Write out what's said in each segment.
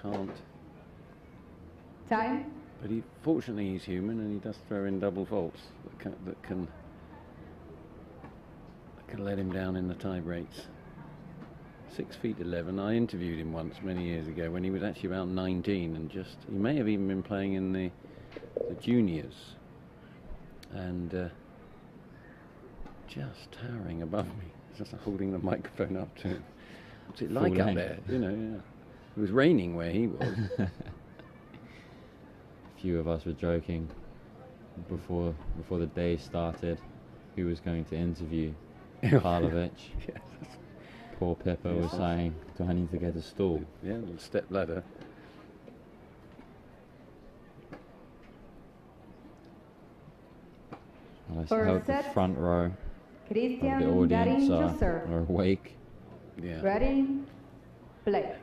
can't. Time. But fortunately he's human, and he does throw in double faults that can let him down in the tie breaks. 6'11". I interviewed him once many years ago when he was actually about 19, and he may have even been playing in the juniors, and just towering above me, just holding the microphone up to him. What's it like up there? You know, yeah. It was raining where he was. Few of us were joking before the day started who was going to interview Karlovic. Yes. Poor Pippa was saying, do I need to get a stool? Yeah, a little step ladder. Well, I hope the front row of Christian the audience Garín are awake. Yeah. Ready? Play.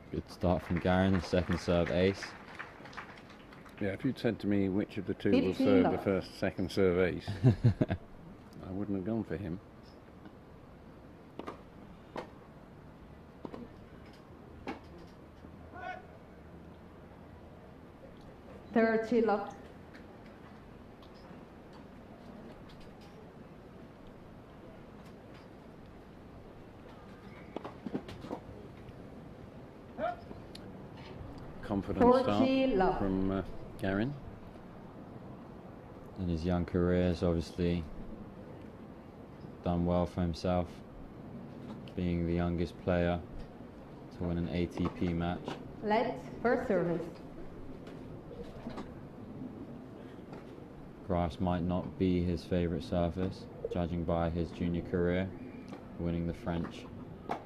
Good start from Garín, the second serve ace. Yeah, if you'd said to me which of the two will serve the second serve ace, I wouldn't have gone for him. Third love. Confident start from Garín. In his young career, has obviously done well for himself, being the youngest player to win an ATP match. Let's first service. Grass might not be his favourite surface, judging by his junior career, winning the French at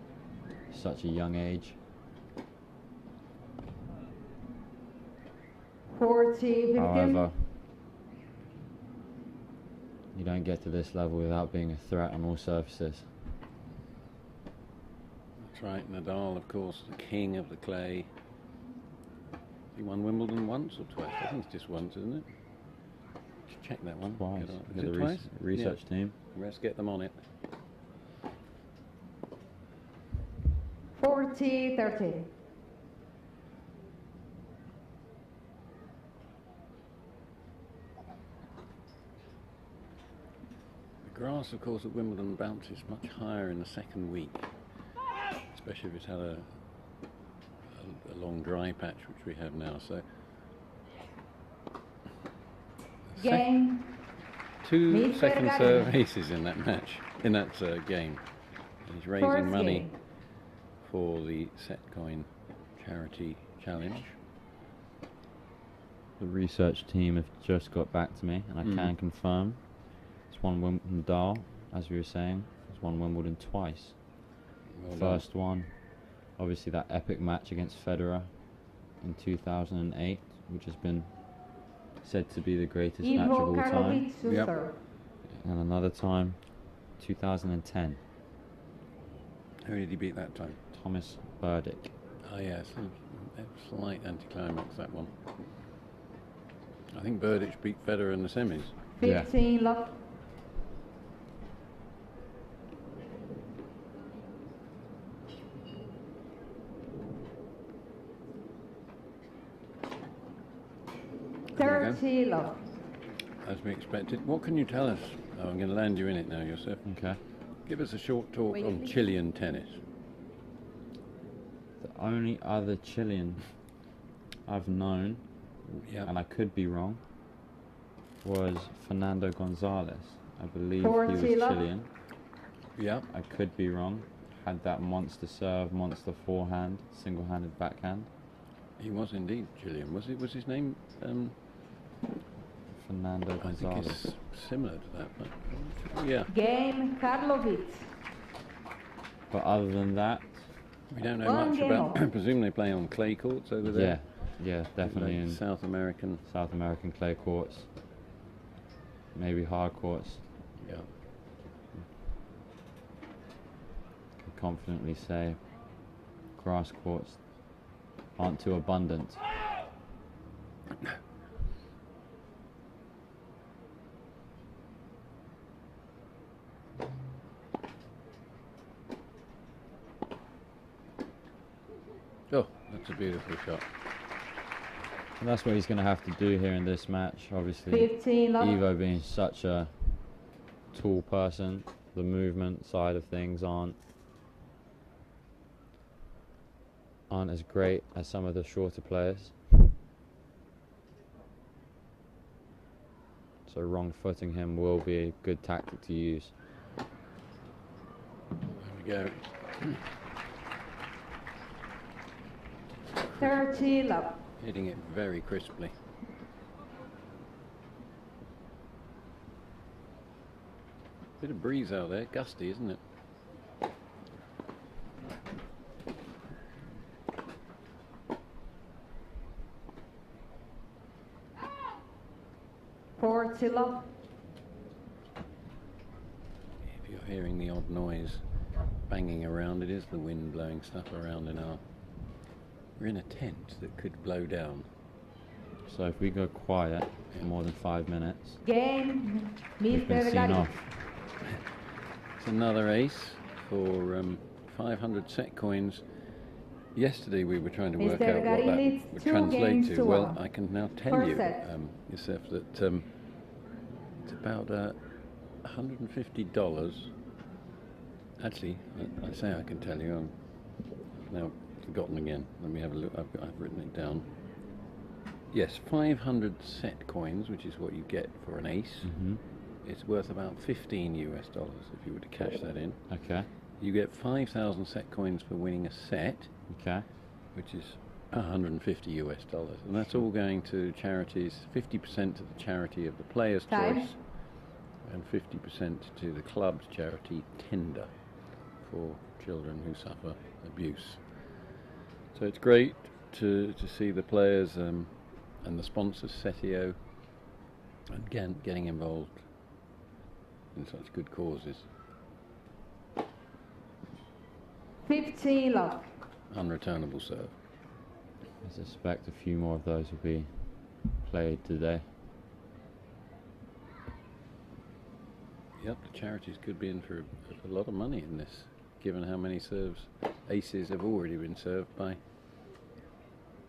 such a young age. 40, 15. However, you don't get to this level without being a threat on all surfaces. That's right, Nadal, of course, the king of the clay. He won Wimbledon once or twice? I think it's just once, isn't it? Just check that one. Twice. Is it twice? Research team. Let's get them on it. 40, 30. Grass, of course, at Wimbledon bounces much higher in the second week, especially if it's had a long dry patch, which we have now. So, Game. Two second serve aces in that match, in that game. And he's raising money for the Setcoin charity challenge. The research team have just got back to me, and I can confirm. Won Wimbledon, Nadal, as we were saying, has won Wimbledon twice. Well First one, obviously that epic match against Federer in 2008, which has been said to be the greatest match of Ivo all time. Karlovic, Yep. And another time, 2010, Who did he beat that time? Thomas Burdick. Oh yes, a slight anticlimax, that one. I think Burdick beat Federer in the semis. 15 love. Love. As we expected. What can you tell us? Oh, I'm going to land you in it now, Josef. Okay. Give us a short talk on Chilean tennis. The only other Chilean I've known, and I could be wrong, was Fernando Gonzalez. I believe he was Chilean. Yeah. I could be wrong. Had that monster serve, monster forehand, single-handed backhand. He was indeed Chilean. Was his name? Fernando Gonzalez. I think it's similar to that, but yeah. Game Karlovic. But other than that, we don't know much about. I presume they play on clay courts over there. Yeah, definitely in South American clay courts, maybe hard courts. Yeah. Can confidently say grass courts aren't too abundant. Oh, that's a beautiful shot. And that's what he's going to have to do here in this match, obviously. 15 love. Ivo being such a tall person, the movement side of things aren't as great as some of the shorter players. So wrong footing him will be a good tactic to use. There we go. 30 love. Hitting it very crisply. Bit of breeze out there, gusty, isn't it? Love. If you're hearing the odd noise banging around, it is the wind blowing stuff around in our... We're in a tent that could blow down. So if we go quiet for more than 5 minutes, Game, we've been Mr. seen Garín. off. It's another ace for 500 set coins. Yesterday we were trying to work Mr. out what Garín that leads would 2 translate games to. to Well, 1. I can now tell First you, set. Yusef, that it's about $150. Actually, I say I can tell you. I've now forgotten again. Let me have a look. I've written it down. Yes, 500 set coins, which is what you get for an ace. Mm-hmm. It's worth about $15 if you were to cash that in. Okay. You get 5,000 set coins for winning a set, Okay. which is $150, and that's all going to charities. 50% to the charity of the player's Time. choice, and 50% to the club's charity tender for children who suffer abuse. So it's great to see the players and the sponsors, Setio, and getting involved in such good causes. 15 love. Unreturnable serve. I suspect a few more of those will be played today. Yep, the charities could be in for a lot of money in this, given how many serves, aces have already been served by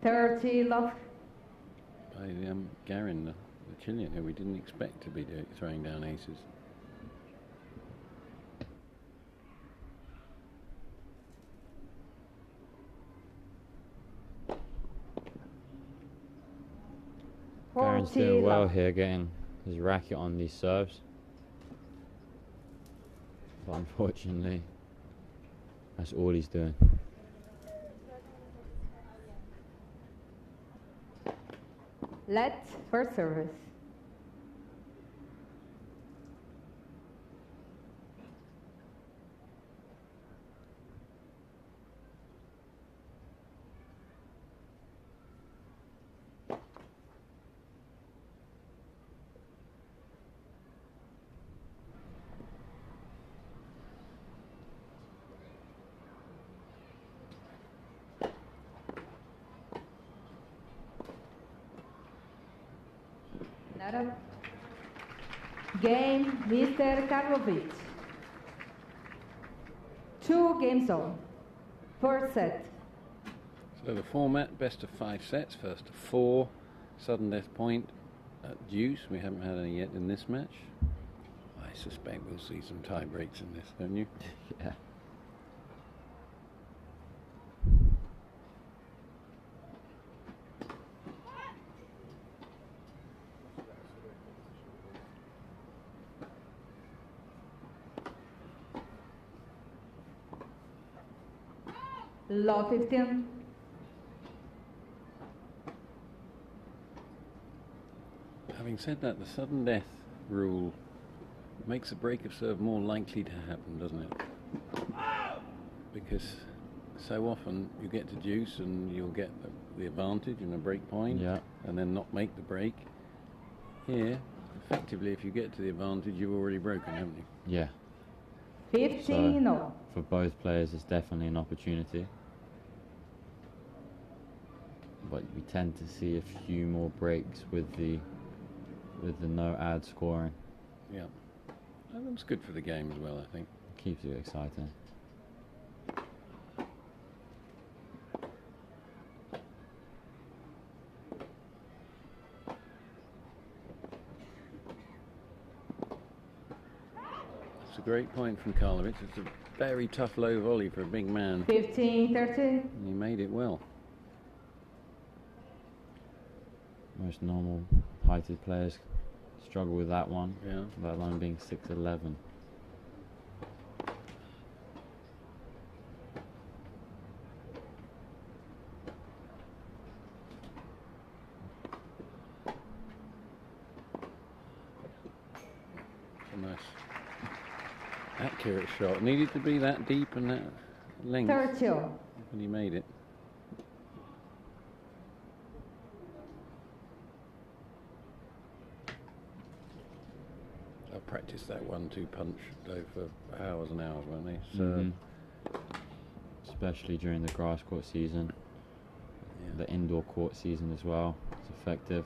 30 love. Garín, the Chilean, who we didn't expect to be throwing down aces. Garin's 40 doing well love. here, getting his racket on these serves. But unfortunately, that's all he's doing. Let's first service. Another game, Mr. Karlovic. 2 games on. First set. So the format, best of 5 sets, first to 4, sudden death point at deuce. We haven't had any yet in this match. I suspect we'll see some tie breaks in this, don't you? Yeah. Law 15. Having said that, the sudden death rule makes a break of serve more likely to happen, doesn't it? Because so often you get to deuce and you'll get the advantage and a break point, Yeah. and then not make the break. Here, effectively, if you get to the advantage, you've already broken, haven't you? Yeah. 15 no. For both players, it's definitely an opportunity. but we tend to see a few more breaks with the no ad scoring. Yeah, and that's good for the game as well, I think. Keeps you exciting. It's a great point from Karlovic. It's a very tough low volley for a big man. 15-13. And he made it well. Most normal heighted players struggle with that one, Yeah. let alone being 6'11". A nice accurate shot. Needed to be that deep and that length. 30. And he made it. I practiced that 1-2 punch though for hours and hours, weren't they? So Especially during the grass court season, the indoor court season as well. It's effective.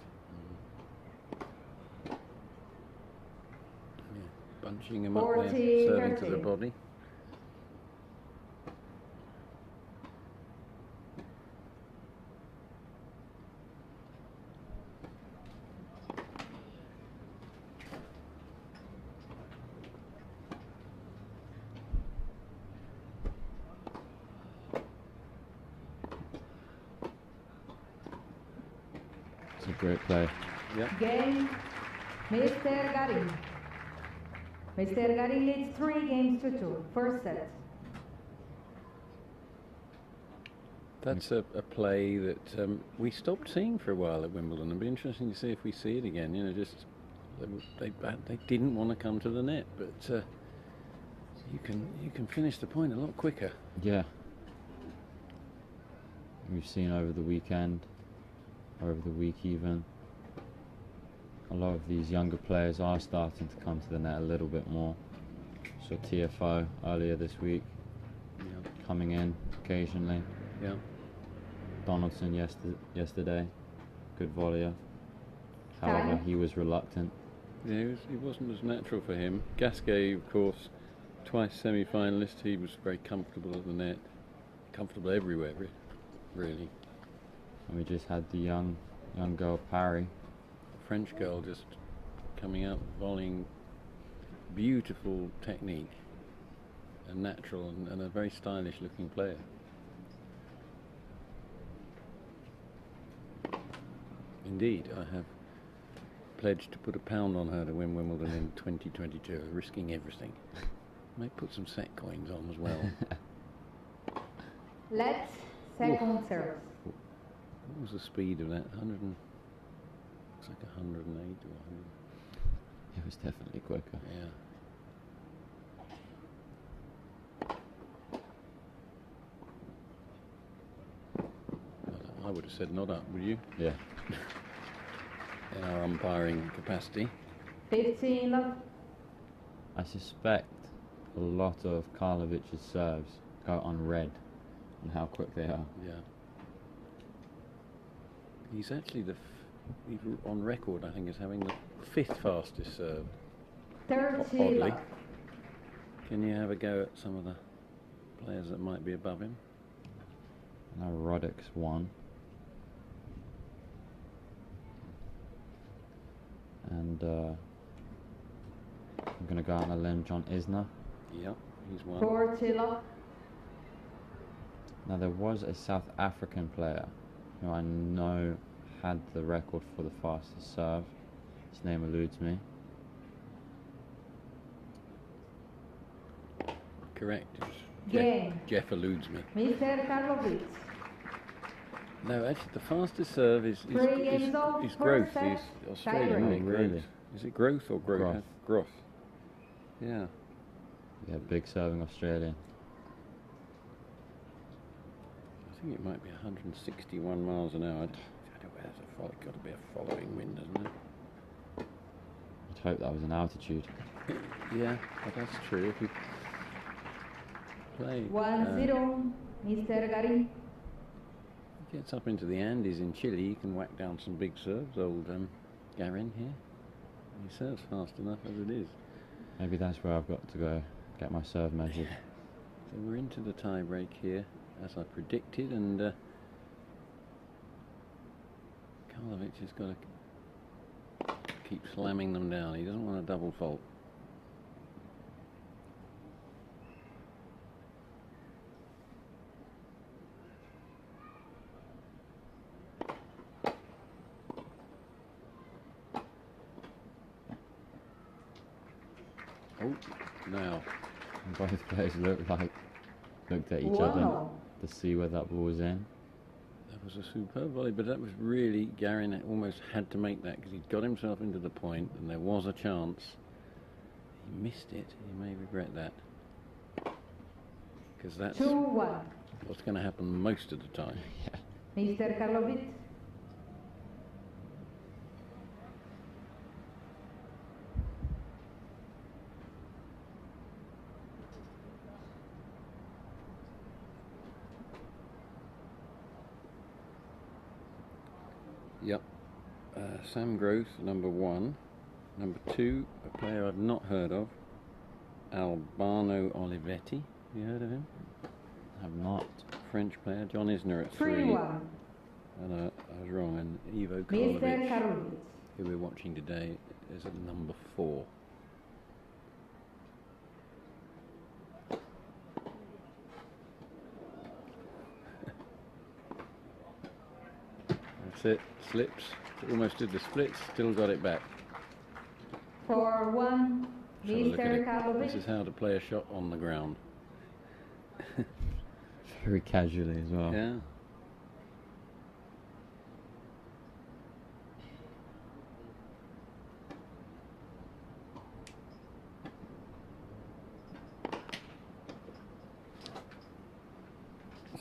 Bunching him up 40, there, serving to 30. the body. It's a great play. Yep. Game, Mr. Garín. Mr. Garín leads 3 games to 2. First set. That's a play that we stopped seeing for a while at Wimbledon. It'd be interesting to see if we see it again. You know, just they didn't want to come to the net, but you can finish the point a lot quicker. Yeah. We've seen over the weekend, or over the week even, a lot of these younger players are starting to come to the net a little bit more. So TFO earlier this week, coming in occasionally. Yeah. Donaldson yesterday, good volleyer. However, he was reluctant. Yeah, it wasn't as natural for him. Gasquet, of course, twice semi-finalist. He was very comfortable at the net, comfortable everywhere, really. And we just had the young girl Parry. French girl just coming out, volleying, beautiful technique, and natural, and a very stylish looking player. Indeed, I have pledged to put £1 on her to win Wimbledon in 2022, risking everything. Might put some set coins on as well. Let's second serve. What was the speed of that? 100 and... It's like 108 or 100. It was definitely quicker. Yeah. I would have said not up, would you? Yeah. In our umpiring capacity. 15 love. I suspect a lot of Karlovic's serves go unread and how quick they are. Yeah. He's actually he's on record, I think, as having the 5th fastest serve. 30 Oddly. love. Can you have a go at some of the players that might be above him? Now Roddick's won. And I'm going to go out on a limb, John Isner. Yeah, he's won. 40 love. Now there was a South African player who I know had the record for the fastest serve. His name eludes me. Correct. Game. Jeff eludes me. Mr. Karlovic. No, actually, the fastest serve is Growth. He's Australian, isn't he? Really? Is it Growth or Growth? Growth. Yeah. Yeah, big serving Australian. I think it might be 161 miles an hour. I don't know where there's got to be a following wind, isn't it? I'd hope that was an altitude. Yeah, but that's true. If you play 1-0, Mr. Garín. gets up into the Andes in Chile, he can whack down some big serves, old Garín here. He serves fast enough as it is. Maybe that's where I've got to go get my serve measured. So we're into the tie break here, as I predicted, and Karlovic has got to keep slamming them down. He doesn't want a double fault. Oh, now. Both players looked at each other to see where that ball was in. That was a superb volley, but that was really, Garín almost had to make that because he'd got himself into the point and there was a chance. He missed it. He may regret that. Because that's 2-1. what's going to happen most of the time. Yeah. Mr. Karlovic. Yep. Sam Gross, number 1. Number 2, a player I've not heard of, Albano Olivetti. You heard of him? Have not. French player. John Isner at 3. 3-1. And I was wrong. And Ivo Mr. Karlovic, Karlovic. who we're watching today, is at number 4. That's it. Slips. Almost did the splits. Still got it back. 4-1. Have a look at Mr. it. Karlovic. This is how to play a shot on the ground. Very casually as well. Yeah.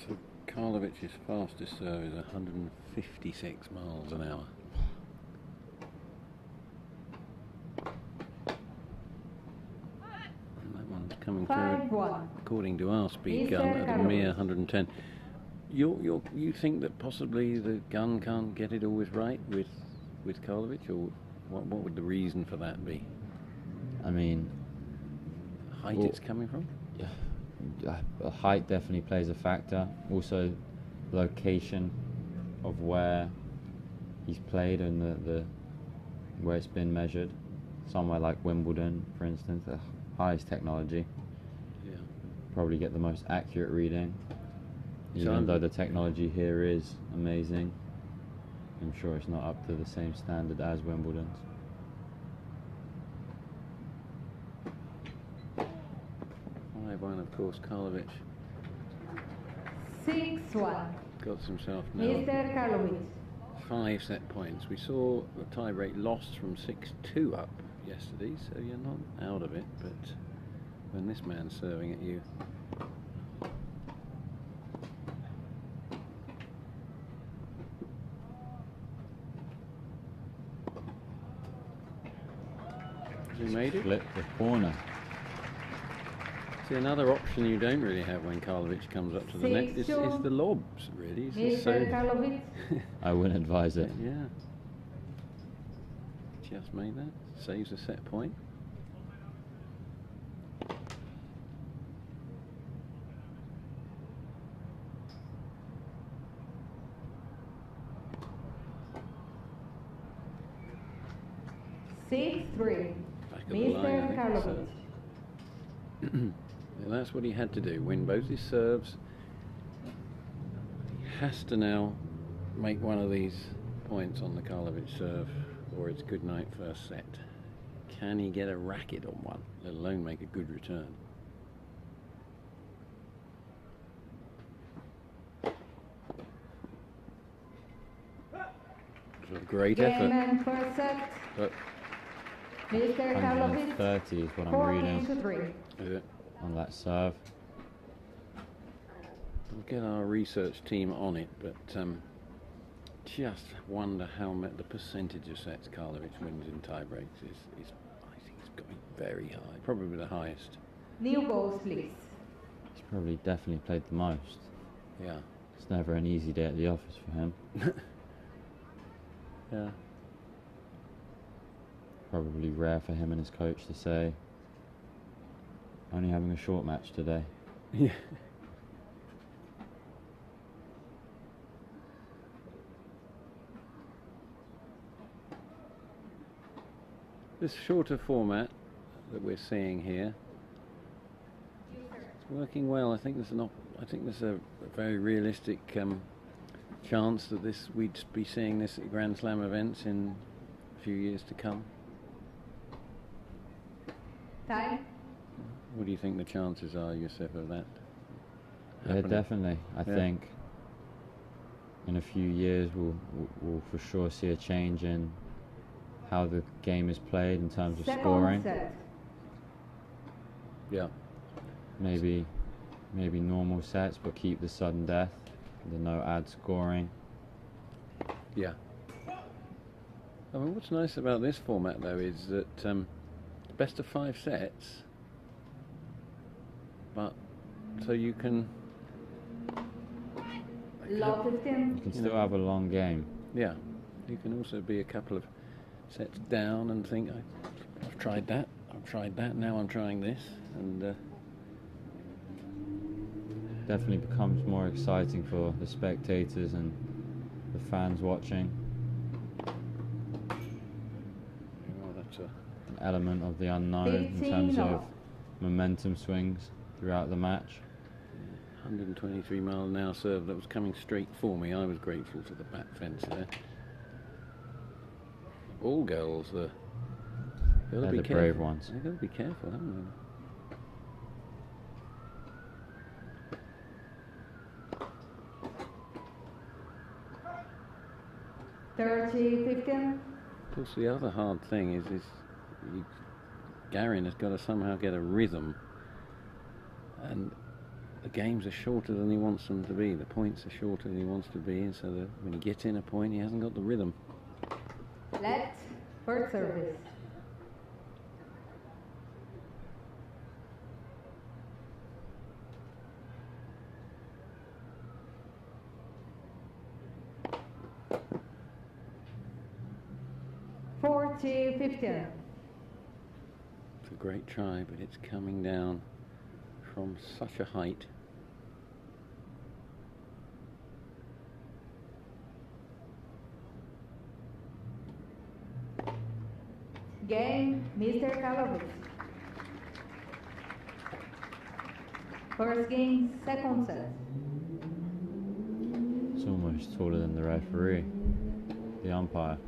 So Karlovic's fastest serve is 156 miles an hour. And that one's coming through, 5-1. according to our speed Mr. gun, at a mere Karlovic. 110. You think that possibly the gun can't get it always right with Karlovic, or what would the reason for that be? I mean, Height well, it's coming from? height definitely plays a factor. Also, location of where he's played and the where it's been measured. Somewhere like Wimbledon, for instance, the highest technology. Yeah. Probably get the most accurate reading. So Even though the technology here is amazing, I'm sure it's not up to the same standard as Wimbledon's. 5-1, of course, Karlovic 6-1. got himself now Mr. Karlovic. 5 set points. We saw the tie break lost from 6-2 up yesterday, so you're not out of it, but when this man's serving at you. He made it. Flip the corner. See, another option you don't really have when Karlovic comes up to the net is the lobs, really. It's just Mr. Karlovic. I wouldn't advise it. Yeah. Just made that. Saves a set point. Six, 3. Back of the line, I Mr. think, Karlovic. And that's what he had to do, win both his serves. He has to now make one of these points on the Karlovic serve, or it's good night first set. Can he get a racket on one, let alone make a good return? It was a great Game effort, and first set. but Mr. Karlovic. 130 is what I'm 4 reading games to 3. is it? on that serve. We'll get our research team on it, but just wonder how the percentage of sets Karlovic wins in tie breaks is I think it's got to be very high, probably the highest. New balls, please. He's probably definitely played the most. Yeah, It's never an easy day at the office for him. Yeah. Probably rare for him and his coach to say, only having a short match today. Yeah. This shorter format that we're seeing here, it's working well. I think there's a very realistic chance that we'd be seeing this at Grand Slam events in a few years to come. Time. What do you think the chances are, Yusuf, of that Yeah, happening? definitely. I think in a few years we'll for sure see a change in how the game is played in terms of scoring. Set. Yeah. Maybe normal sets, but keep the sudden death, the no ad scoring. Yeah. I mean, what's nice about this format, though, is that best of 5 sets, but so you can. Love 15. You can still have a long game. Yeah. You can also be a couple of sets down and think, I've tried that, now I'm trying this, and Definitely becomes more exciting for the spectators and the fans watching. well, that's An element of the unknown in terms of momentum swings throughout the match. 123 mile an hour serve that was coming straight for me. I was grateful for the back fence there. All girls are. They're the brave ones. They've got to be careful, haven't they? 30-15. Of course, the other hard thing is Garín has got to somehow get a rhythm, and the games are shorter than he wants them to be. The points are shorter than he wants to be, and so that when he gets in a point, he hasn't got the rhythm. Let first service. $40-15. It's a great try, but it's coming down from such a height. Game, Mr. Karlovic. First game, second set. It's almost taller than the referee, the umpire.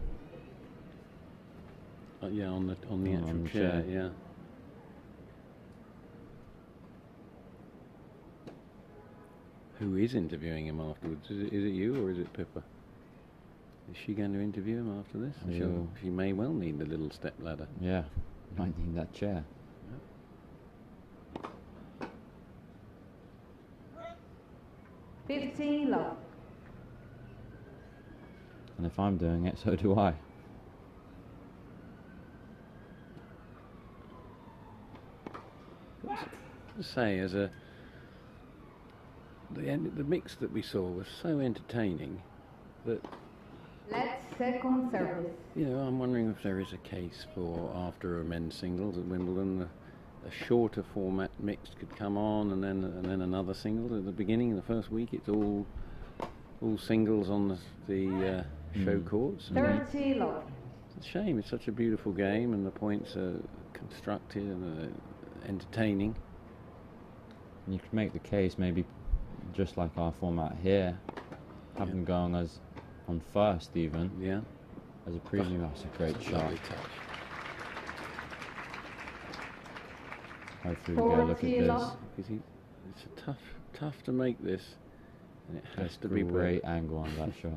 Yeah, on the actual on the chair, chair. yeah. Who is interviewing him afterwards? Is it you or is it Pippa? Is she going to interview him after this? Yeah. She may well need the little step ladder. Yeah, might need that chair. Yep. 15 love. And if I'm doing it, so do I. To say, the mix that we saw was so entertaining that, Let's second service. I'm wondering if there is a case for, after a men's singles at Wimbledon, a shorter format mixed could come on, and then another singles at the beginning. The first week, it's all singles on the show courts. 30 love. It's a shame. It's such a beautiful game, and the points are constructed and entertaining. You could make the case, maybe just like our format here, have them going as on first even. Yeah. As a preview. That's a great shot. Lovely touch. Hopefully we go look at 40 this. love. Because it's tough to make this, and it has That's to be great angle on that shot.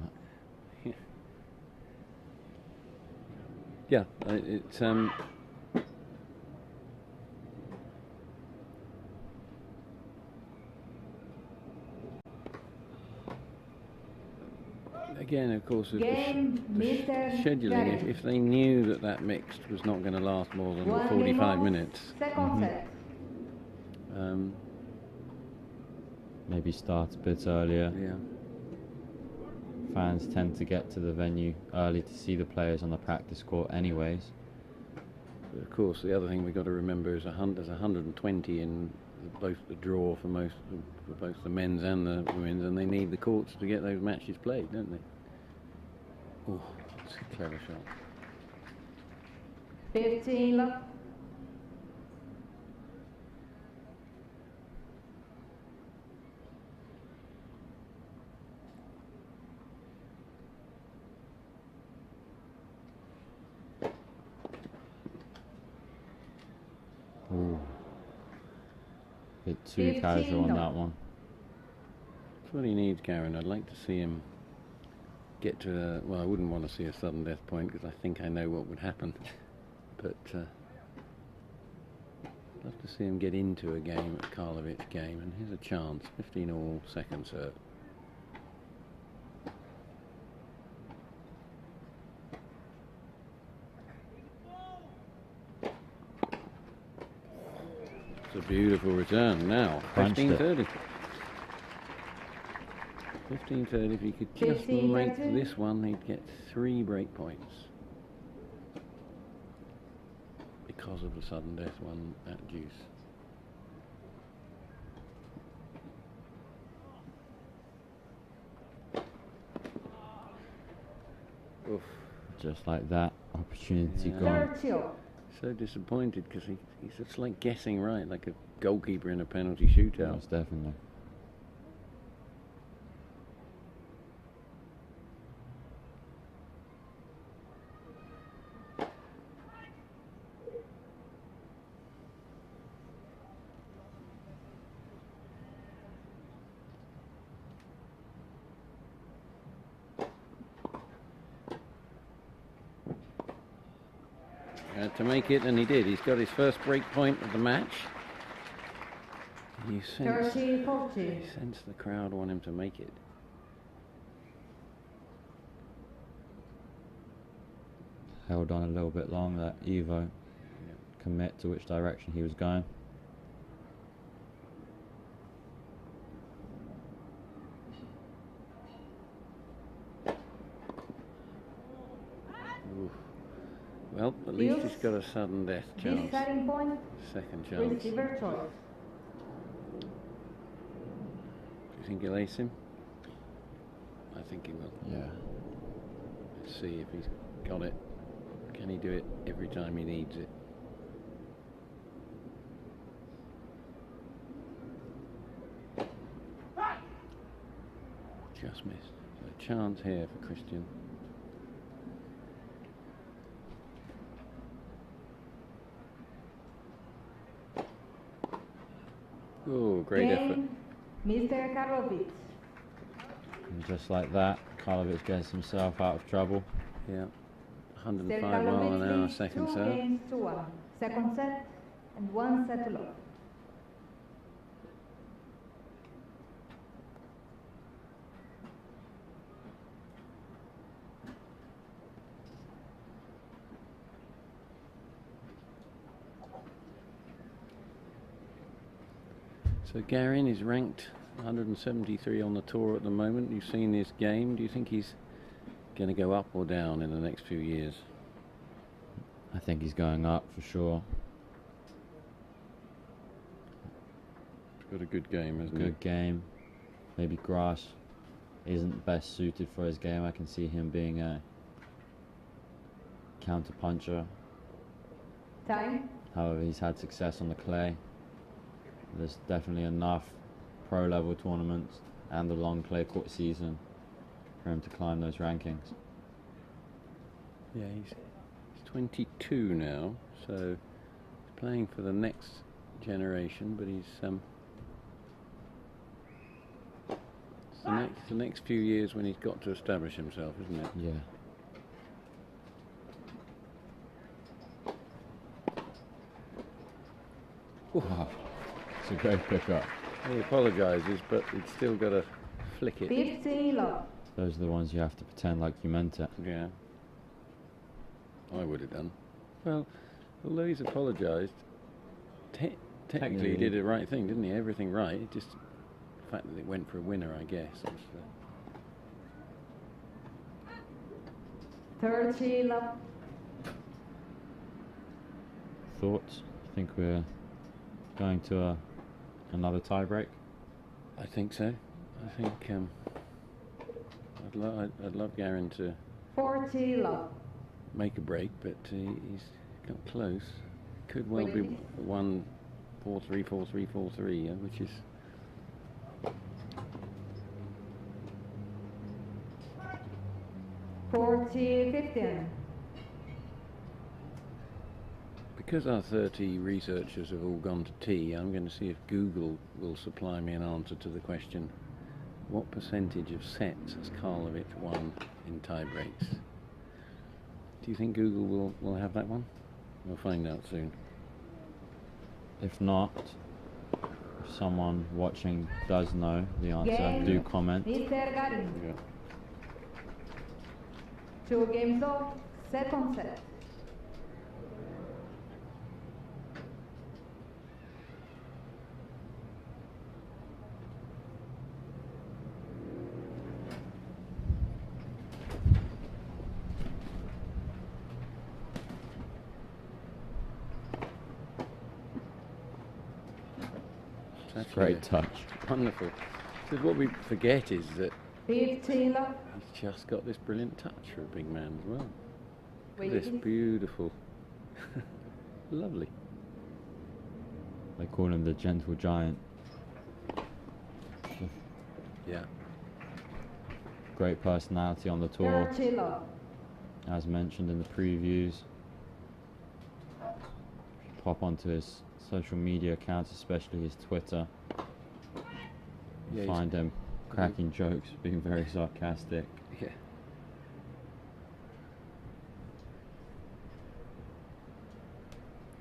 Yeah, it's again, of course, with Game, Mr. scheduling, Garín. if they knew that mixed was not going to last more than 45 minutes, Second set. Maybe start a bit earlier. yeah, Fans tend to get to the venue early to see the players on the practice court anyways. But of course, the other thing we've got to remember is there's 120 in both the draw for both the men's and the women's, and they need the courts to get those matches played, don't they? Oh, that's a clever shot. 15 love. Ooh. Bit too casual on that one. That's what he needs, Garín. I'd like to see him get to a, well, I wouldn't want to see a sudden death point because I think I know what would happen. But I'd love to see him get into a game, a Karlovic game, and here's a chance. 15 all, second serve. It's a beautiful return now. 15-30. 15-30. If he could just make this one, he'd get 3 break points. Because of the sudden death one at deuce. Oof. Just like that, opportunity gone. So disappointed because he's just like guessing right, like a goalkeeper in a penalty shootout. Most definitely. To make it, and he did. He's got his first break point of the match. You sense the crowd want him to make it. Held on a little bit long, that Ivo commit to which direction he was going. Well, at least he's got a sudden death chance. Second chance. Do you think he'll ace him? I think he will. Yeah. Let's see if he's got it. Can he do it every time he needs it? Just missed. A chance here for Christian. Oh, great effort. Mr. Karlovic. And just like that, Karlovic gets himself out of trouble. Yeah. 105 mile an hour second serve. 2 games to 1. Second set and 1 set to love. So Garín is ranked 173 on the tour at the moment. You've seen this game. Do you think he's going to go up or down in the next few years? I think he's going up for sure. He's got a good game, hasn't he? Good game. Maybe grass isn't best suited for his game. I can see him being a counter puncher. Time. However, he's had success on the clay. There's definitely enough pro level tournaments and the long clay court season for him to climb those rankings. Yeah, he's 22 now, so he's playing for the next generation, but he's it's the next few years when he's got to establish himself, isn't it? Yeah. Wow. It's a great pickup. He apologises, but he's still got to flick it. 15 love. Those are the ones you have to pretend like you meant it. Yeah. I would have done. Well, although he's apologised, technically he did the right thing, didn't he? Everything right. Just the fact that it went for a winner, I guess. 30 love. Thoughts? I think we're going to another tie break. I think so. I think I'd love Garín to 40 love. make a break, but he's got close. Could well be 1-4-3, 4-3, 4-3, yeah, which is $40-15. because our 30 researchers have all gone to tea. I'm going to see if Google will supply me an answer to the question: what percentage of sets has Karlovic won in tie breaks? Do you think Google will have that one? We'll find out soon. If not, if someone watching does know the answer, Game. do comment. Mr. Garín. Yeah. 2 games off, second set. That's Great touch. Wonderful. Because what we forget is that 15 love. he's just got this brilliant touch for a big man as well. Wait, This please. beautiful, lovely. They call him the gentle giant. Yeah. Great personality on the tour, 30 love. as mentioned in the previews. Pop onto his social media accounts, especially his Twitter. Yeah, Find him cracking jokes, being very sarcastic. Yeah.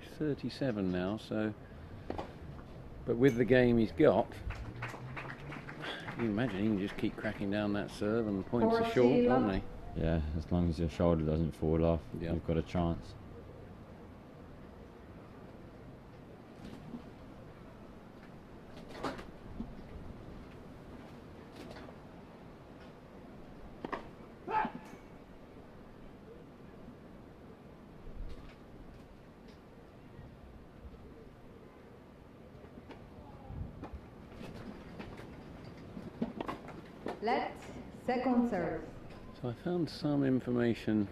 He's 37 now, so. But with the game he's got, you imagine he can just keep cracking down that serve, and points are short, aren't they? Yeah, as long as your shoulder doesn't fall off, Yeah. you've got a chance. Let second serve. So I found some information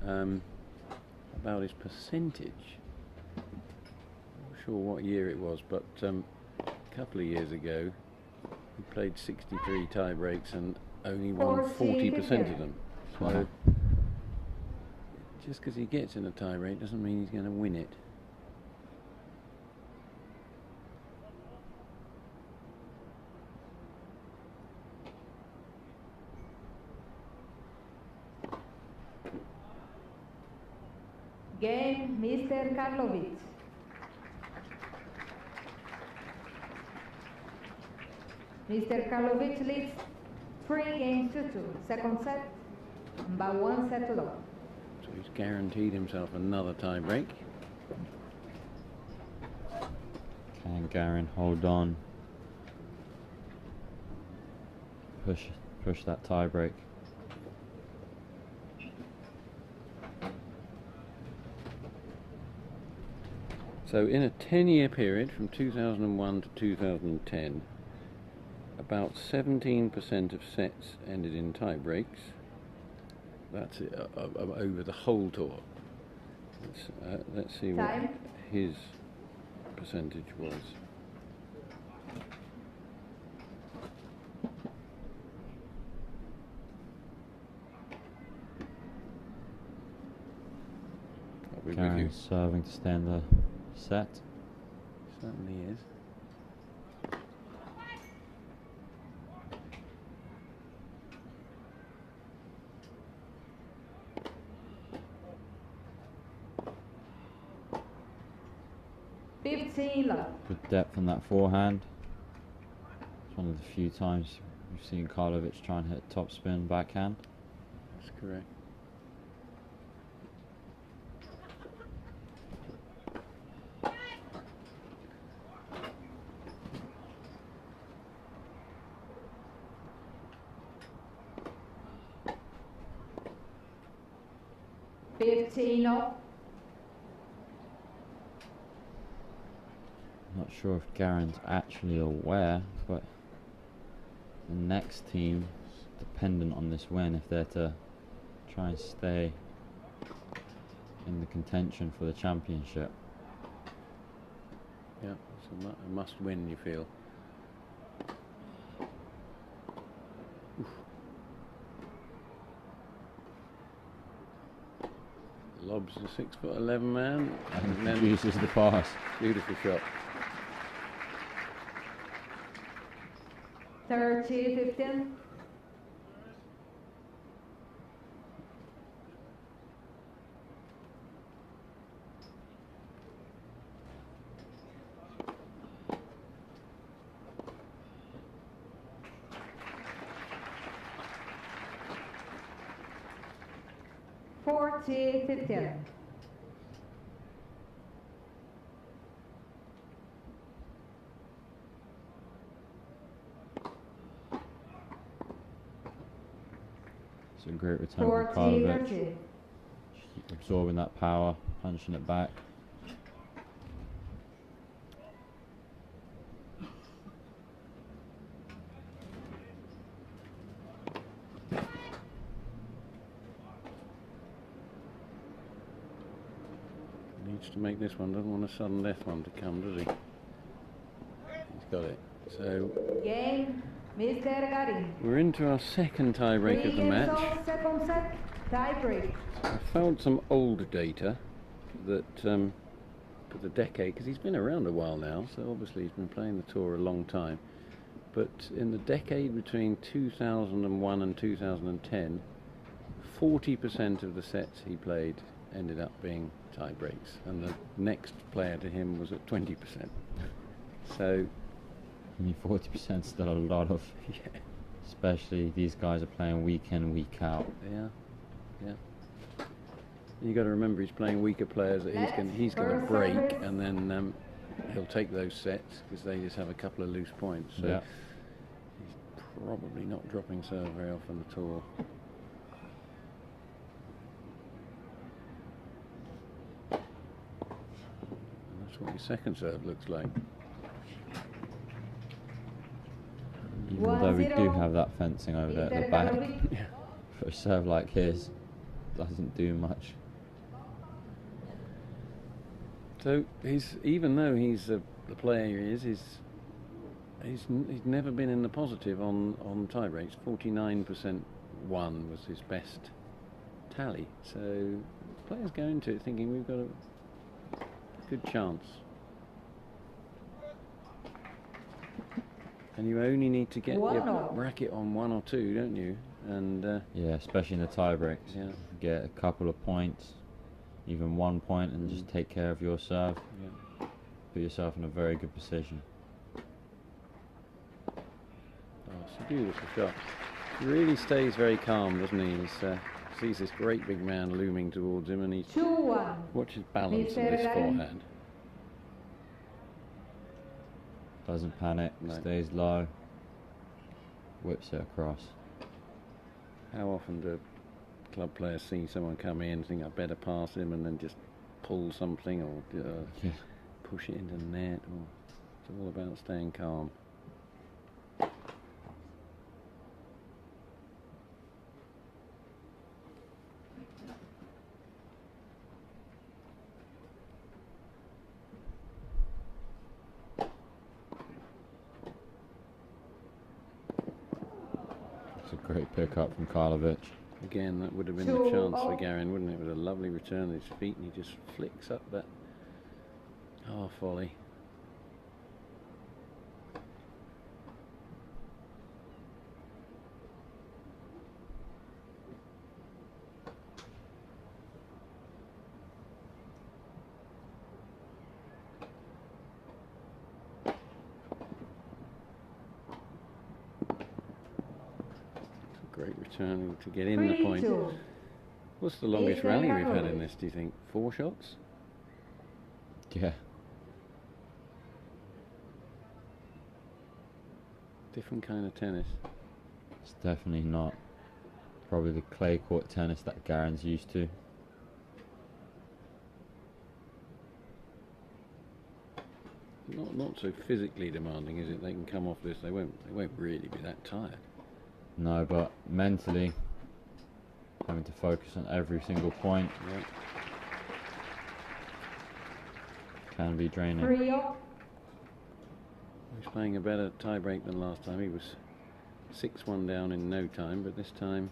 about his percentage. Not sure what year it was, but a couple of years ago he played 63 tie breaks and only won 40% of them. So Wow. just because he gets in a tie break doesn't mean he's going to win it. Game, Mr. Karlovic. Mr. Karlovic leads 3 games to 2. Second set, by 1 set to love. So he's guaranteed himself another tie break. Can Garín hold on? Push that tie break. So in a 10-year period from 2001 to 2010, about 17% of sets ended in tie breaks. That's it, over the whole tour. Let's see what Time. his percentage was. I'll be with you. Garín serving to stay in the set. Certainly is. $15. Good depth on that forehand. It's one of the few times we've seen Karlovic try and hit topspin backhand. That's correct. 15-0. Not sure if Garin's actually aware, but the next team is dependent on this win if they're to try and stay in the contention for the championship. Yeah, it's a must win, you feel. Oof. Lobs the 6'11" man And then uses the pass. Beautiful shot. 30-15. $40-15. It's a great return from Karlovic. 40-30. Absorbing that power, punching it back. Needs to make this one, doesn't want a sudden death one to come, does he? He's got it. So Game, Mr. Garín. we're into our second tie break of the match. Second set, tie break. I found some old data that for the decade, because he's been around a while now, so obviously he's been playing the tour a long time. But in the decade between 2001 and 2010, 40% of the sets he played ended up being tie breaks, and the next player to him was at 20%. So, I mean, 40% is still a lot of, yeah, especially these guys are playing week in, week out. yeah. And you got to remember he's playing weaker players that he's going to break, and then he'll take those sets because they just have a couple of loose points. So Yeah. he's probably not dropping serve very often at all. And that's what your second serve looks like. Even though we do have that fencing over there at the back, Yeah. for a serve like his, doesn't do much. So even though he's the player he is, he's never been in the positive on tie breaks. 49% won was his best tally. So players go into it thinking we've got a good chance. And you only need to get your bracket on 1 or 2, don't you? And Yeah, especially in the tie breaks. yeah, Get a couple of points, even 1 point, and just take care of your serve. yeah. Put yourself in a very good position. Oh, it's a beautiful shot. He really stays very calm, doesn't he? He sees this great big man looming towards him, and he 2-1. watches balance of Mr. this Garín. forehand. Doesn't panic, No. stays low, whips it across. How often do club players see someone come in, think I better pass him, and then just pull something or Yeah. push it into the net? Or it's all about staying calm. It's a great pick-up from Karlovic. Again, that would have been Two the chance for all. Garín, wouldn't it? With a lovely return of his feet, and he just flicks up that half volley. Great return to get in the point. 3-2. What's the longest Ivo rally we've had Karlovic. in this, do you think? 4 shots? Yeah. Different kind of tennis. It's definitely not probably the clay court tennis that Garin's used to. not so physically demanding, is it? They can come off this. They won't really be that tired. No, but mentally, having to focus on every single point can be draining. 3-0. He's playing a better tie-break than last time. He was 6-1 down in no time, but this time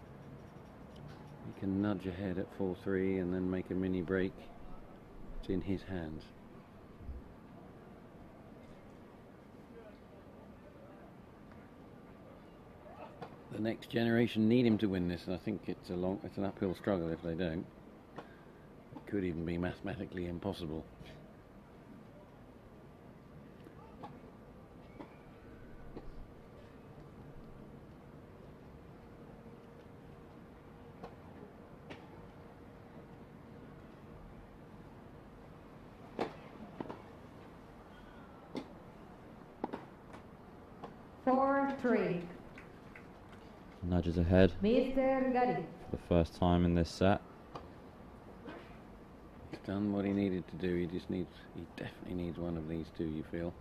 he can nudge ahead at 4-3 and then make a mini break. It's in his hands. The next generation need him to win this, and I think it's an uphill struggle if they don't. It could even be mathematically impossible. Nudges ahead Mr. Garín. for the first time in this set. He's done what he needed to do. He definitely needs one of these two, you feel.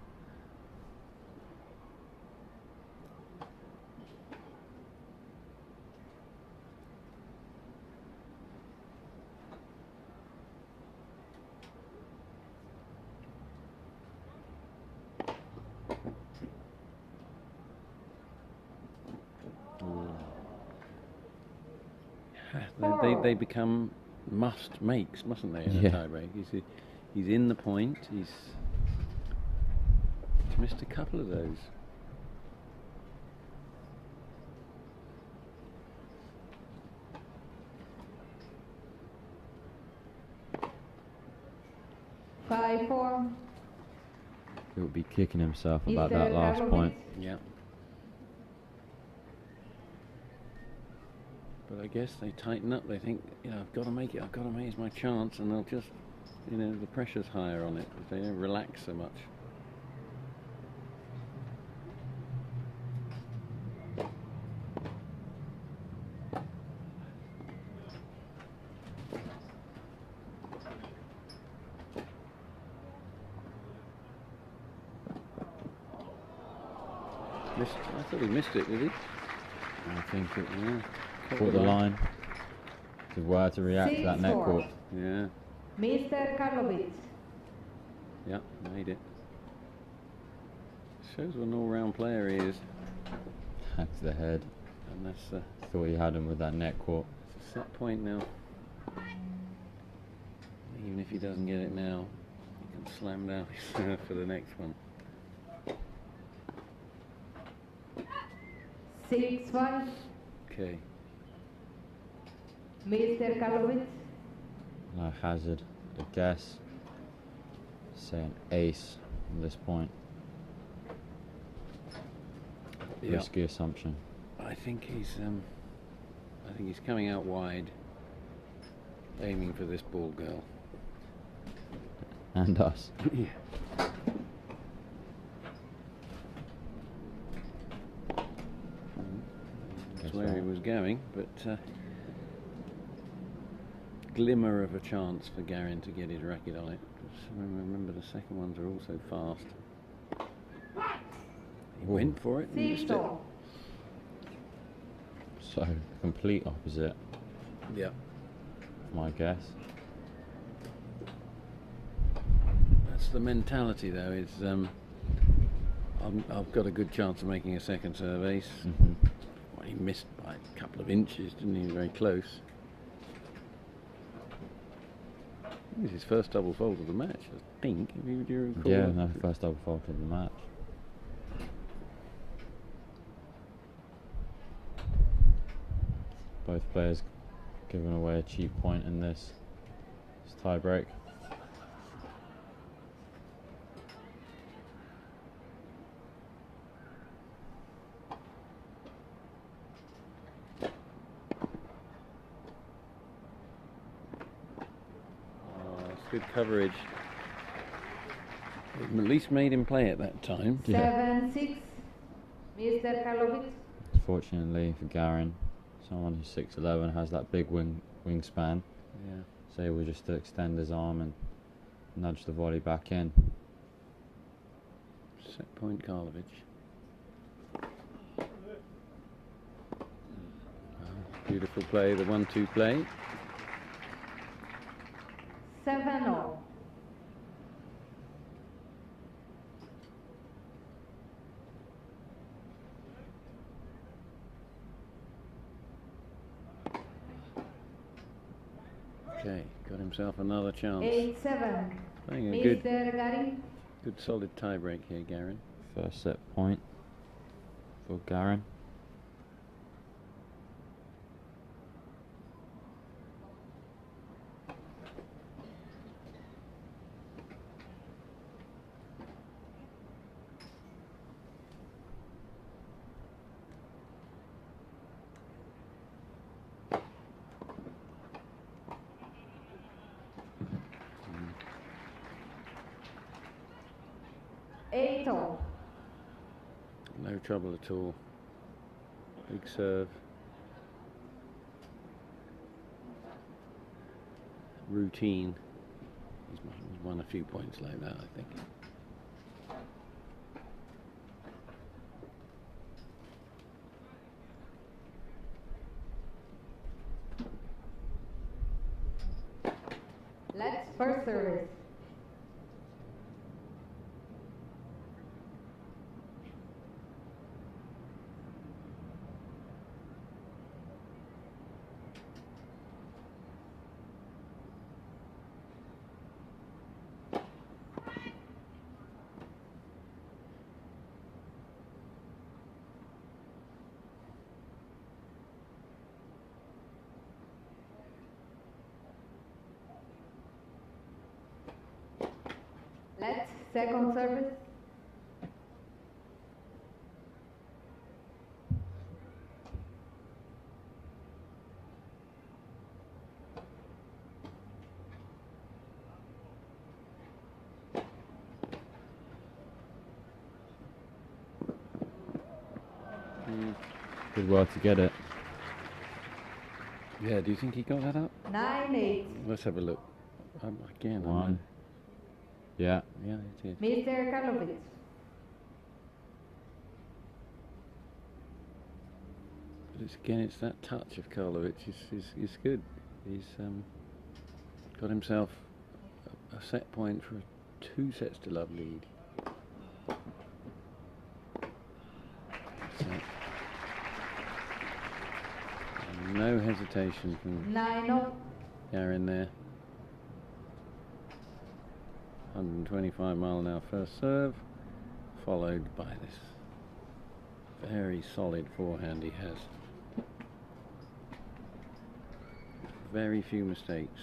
They become must makes, mustn't they, in a tiebreak? He's in the point. He's missed a couple of those. He'll be kicking himself about that last point. Yeah. But I guess they tighten up. They think, I've got to make it. It's my chance, and they'll just, the pressure's higher on it. They don't relax so much. I thought he missed it, did he? I think it caught the line. To where to react to that net court. Yeah. Mr. Karlovic. Yeah, made it. Shows what an all-round player he is. Back to the head. And that's thought he had him with that net court. It's a set point now. Even if he doesn't get it now, he can slam down his serve for the next one. 6-5. Okay. Mr. Karlovic. No hazard. I guess. Say an ace at this point. Yeah. Risky assumption. I think he's coming out wide, aiming for this ball girl. And us. Yeah. That's where he was going, but glimmer of a chance for Garín to get his racket on it. Remember, the second ones are also fast. He went for it and missed it. So, complete opposite. Yeah. My guess. That's the mentality, though. Is I've got a good chance of making a second serve ace. Mm-hmm. Well, he missed by a couple of inches, didn't he? Very close. It was his first double fault of the match, I think. Do you recall? Yeah, no, first double fault of the match. Both players giving away a cheap point in this tie break. Good coverage. It at least made him play at that time. 7-6. Mr. Karlovic. Fortunately for Garín, someone who's 6'11" has that big wingspan. Yeah. So able just to extend his arm and nudge the volley back in. Set point Karlovic. Beautiful play, the 1-2 play. 7-0. Okay, got himself another chance. 8-7. Playing a Mr. Garín. good solid tie break here, Garín. First set point for Garín. No trouble at all. Big serve. Routine. He's won a few points like that, I think. Let's first service. Let's second service. Good work to get it. Yeah, do you think he got that up? 9-8. Let's have a look. Again, One. Yeah. Yeah, it is. Mr. Karlovic. But it's that touch of Karlovic is good. He's got himself a set point for a 2 sets to love lead. So, no hesitation from 9-0. Garín there. 125-mile-an-hour first serve, followed by this very solid forehand he has. Very few mistakes.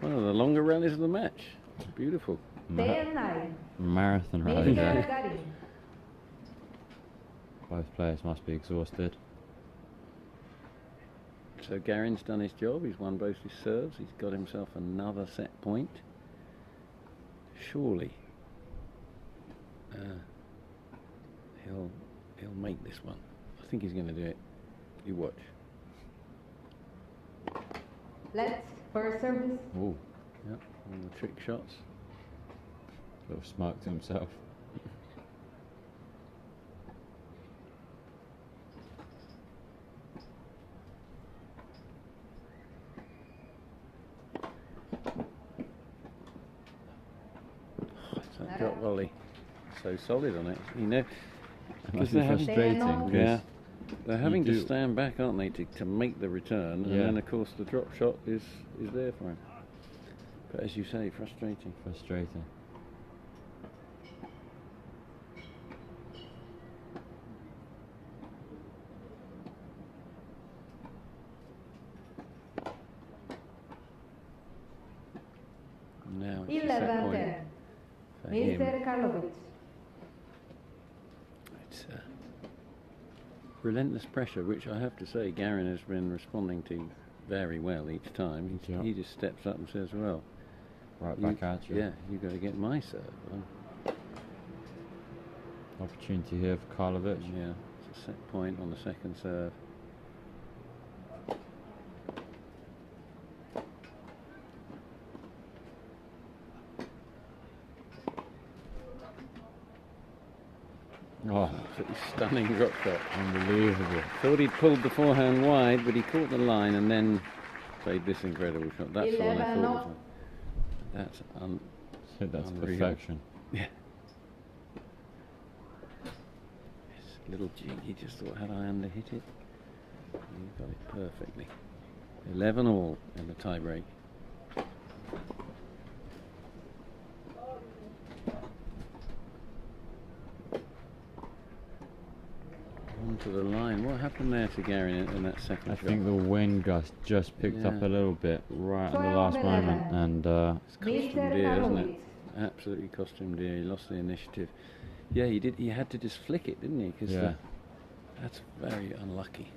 One of the longer rallies of the match. Beautiful. 10-9. Marathon rally Mr. there. Garín. Both players must be exhausted. So Garin's done his job. He's won both his serves. He's got himself another set point. Surely he'll make this one. I think he's going to do it. You watch. Let's first service. Ooh, Yep, all the trick shots. little smirk to himself. It's that drop volley. So solid on it. You know, It because must be they're having, frustrating. Yeah. 'cause yeah, they're having to do- stand back, aren't they, to make the return, and Yeah. then of course the drop shot is there for him. But as you say, frustrating. Frustrating. Now it's a set point 11-10. for him. Mr. Karlovic. It's relentless pressure, which I have to say Garín has been responding to very well each time. He just steps up and says, well, right back at you. Yeah, you've got to get my serve. Opportunity here for Karlovic. Yeah, it's a set point on the second serve. Oh, absolutely stunning drop shot. unbelievable. Thought he'd pulled the forehand wide, but he caught the line and then played this incredible shot. That's the one I thought was. That's unreal. Perfection. Yeah. Little jig, he just thought, had I under-hit it? He got it perfectly. 11 all in the tie break. Onto the line. What happened there to Garín in that second I shot? think the wind gust just picked up a little bit right at the last moment, and it's cost him dear, isn't it? Absolutely cost him dear. He lost the initiative. Yeah, he did. He had to just flick it, didn't he? Because that's very unlucky.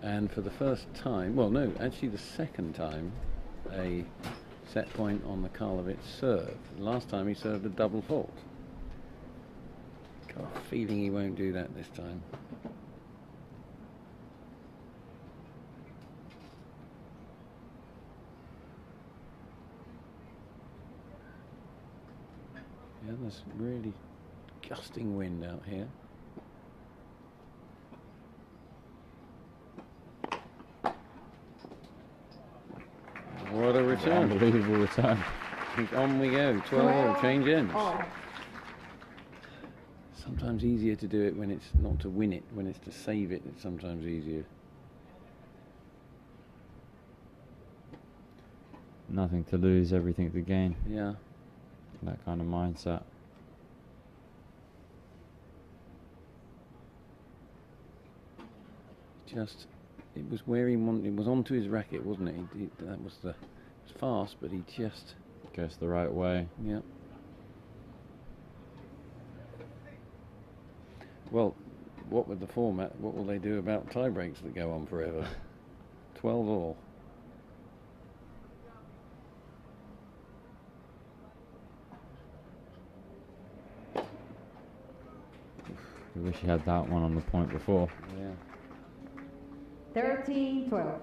And for the first time, well, no, actually the second time, a set point on the Karlovic serve. Last time he served a double fault. Got a feeling he won't do that this time. Yeah, there's really gusting wind out here. What a return. Unbelievable return. On we go, 12 change ends. Sometimes easier to do it when it's not to win it, when it's to save it, it's sometimes easier. Nothing to lose, everything to gain. Yeah. That kind of mindset. Just, it was where he wanted, it was onto his racket, wasn't it? That was it was fast, but he just... Goes the right way. Yeah. Well, what with the format, what will they do about tie breaks that go on forever? 12 all. I wish he had that one on the point before. Yeah. 13-12.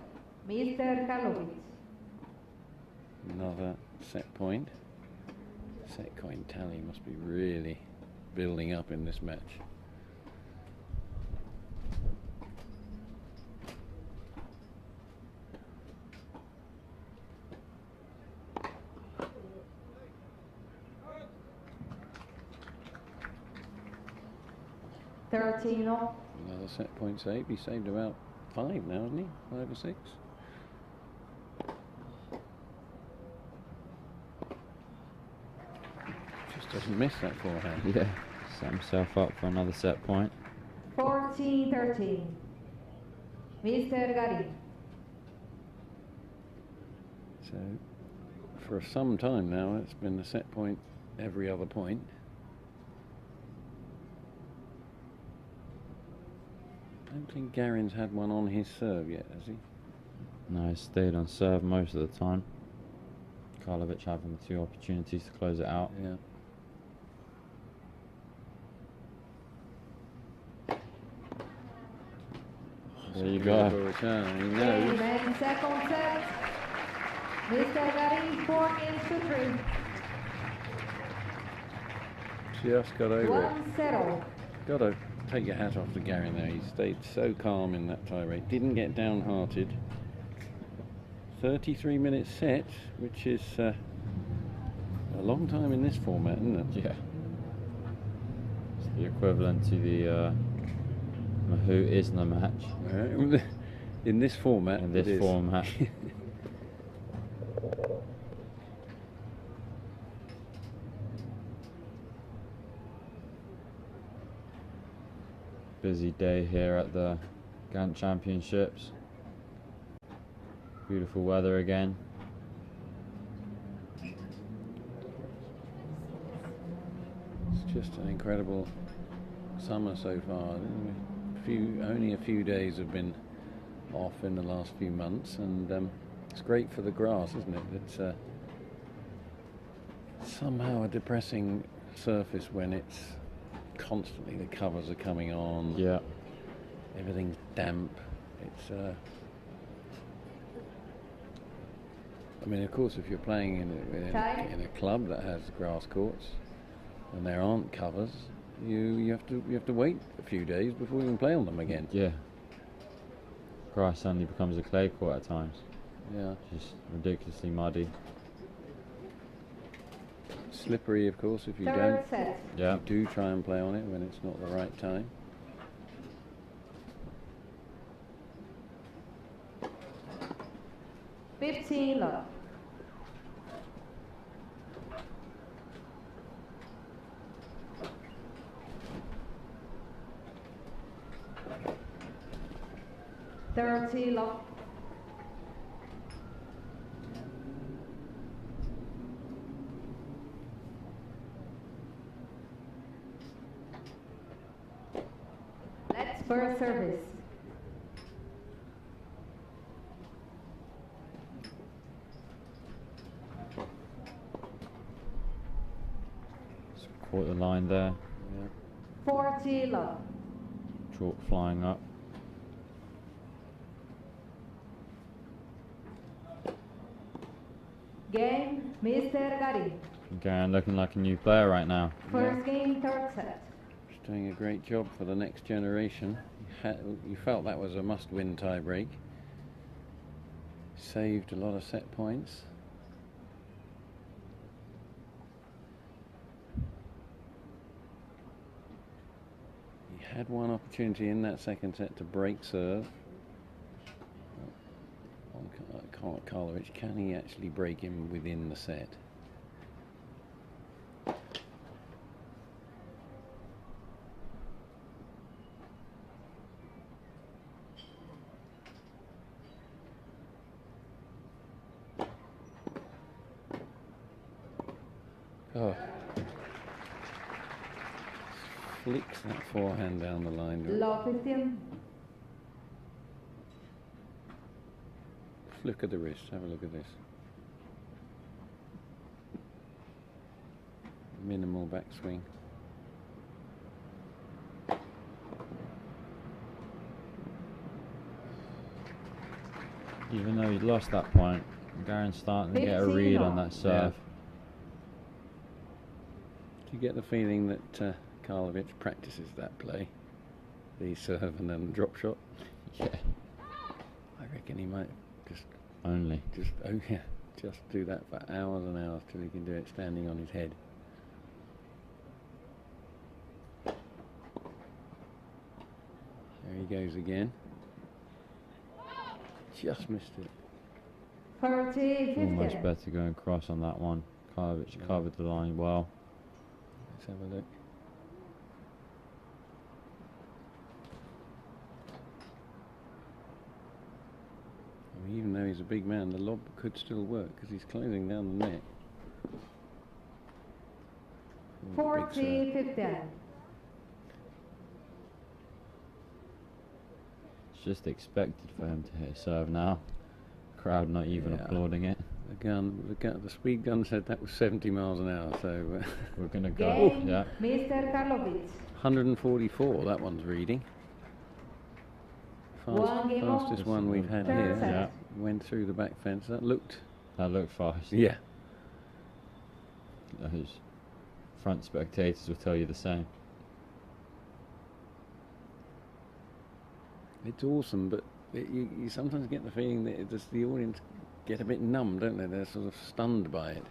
Mr. Karlovic. Another set point. Set coin tally must be really building up in this match. Another Another set point save. He saved about 5 now, hasn't he? 5 or 6. Just doesn't miss that forehand. Yeah, set himself up for another set point. 14-13. Mr. Garín. So, for some time now, it's been a set point every other point. I don't think Garín's had one on his serve yet, has he? No, he stayed on serve most of the time. Karlovic having 2 opportunities to close it out. Yeah. There you go. Return. He knows. And second set. Mr. Garín 4-3. Just got over it. 1-0. Got to take your hat off to Garín there. He stayed so calm in that tie break. Didn't get downhearted. 33-minute set, which is a long time in this format, isn't it? Yeah. It's the equivalent to the Mahou Isner match. In this format. In this format. Busy day here at the Gant Championships. Beautiful weather again. It's just an incredible summer so far. only a few days have been off in the last few months, and it's great for the grass, isn't it? It's somehow a depressing surface when it's constantly the covers are coming on. Yeah. Everything's damp. It's I mean, of course, if you're playing in a club that has grass courts and there aren't covers, you have to wait a few days before you can play on them again. Yeah. Grass suddenly becomes a clay court at times. Yeah. Just ridiculously muddy. Slippery, of course, if you Third set. Yeah. you do try and play on it when it's not the right time. $15 love. $30 love. Let's first service. Caught the line there. Yeah. 40 love. Chalk flying up. Game, Mr. Garín. Garín looking like a new player right now. First game, third set. He's doing a great job for the next generation. You felt that was a must-win tie-break. Saved a lot of set points. He had one opportunity in that second set to break serve. On Karlovic, can he actually break him within the set? Oh. Flicks that forehand down the line. Love 15. Look at the wrist, have a look at this. Minimal backswing. Even though he'd lost that point, Garín's starting to get a read on that serve. Do you get the feeling that Karlovic practices that play? The serve and then the drop shot? Yeah. I reckon he might just do that for hours and hours till he can do it standing on his head. There he goes again. Just missed it. 30, 50. Almost better going cross on that one. Karlovic covered the line well. Let's have a look. I mean, even though he's a big man, the lob could still work because he's closing down the net. 40, 50. It's just expected for him to hit a serve now. Crowd not even applauding it. The speed gun said that was 70 miles an hour, so we're gonna go. Game, Yeah. Mr. Karlovic. 144. That one's reading. Fastest one we've had here. Yeah. Went through the back fence. That looked fast. Yeah. Those front spectators will tell you the same. It's awesome, but you sometimes get the feeling that the audience get a bit numb, don't they? They're sort of stunned by it.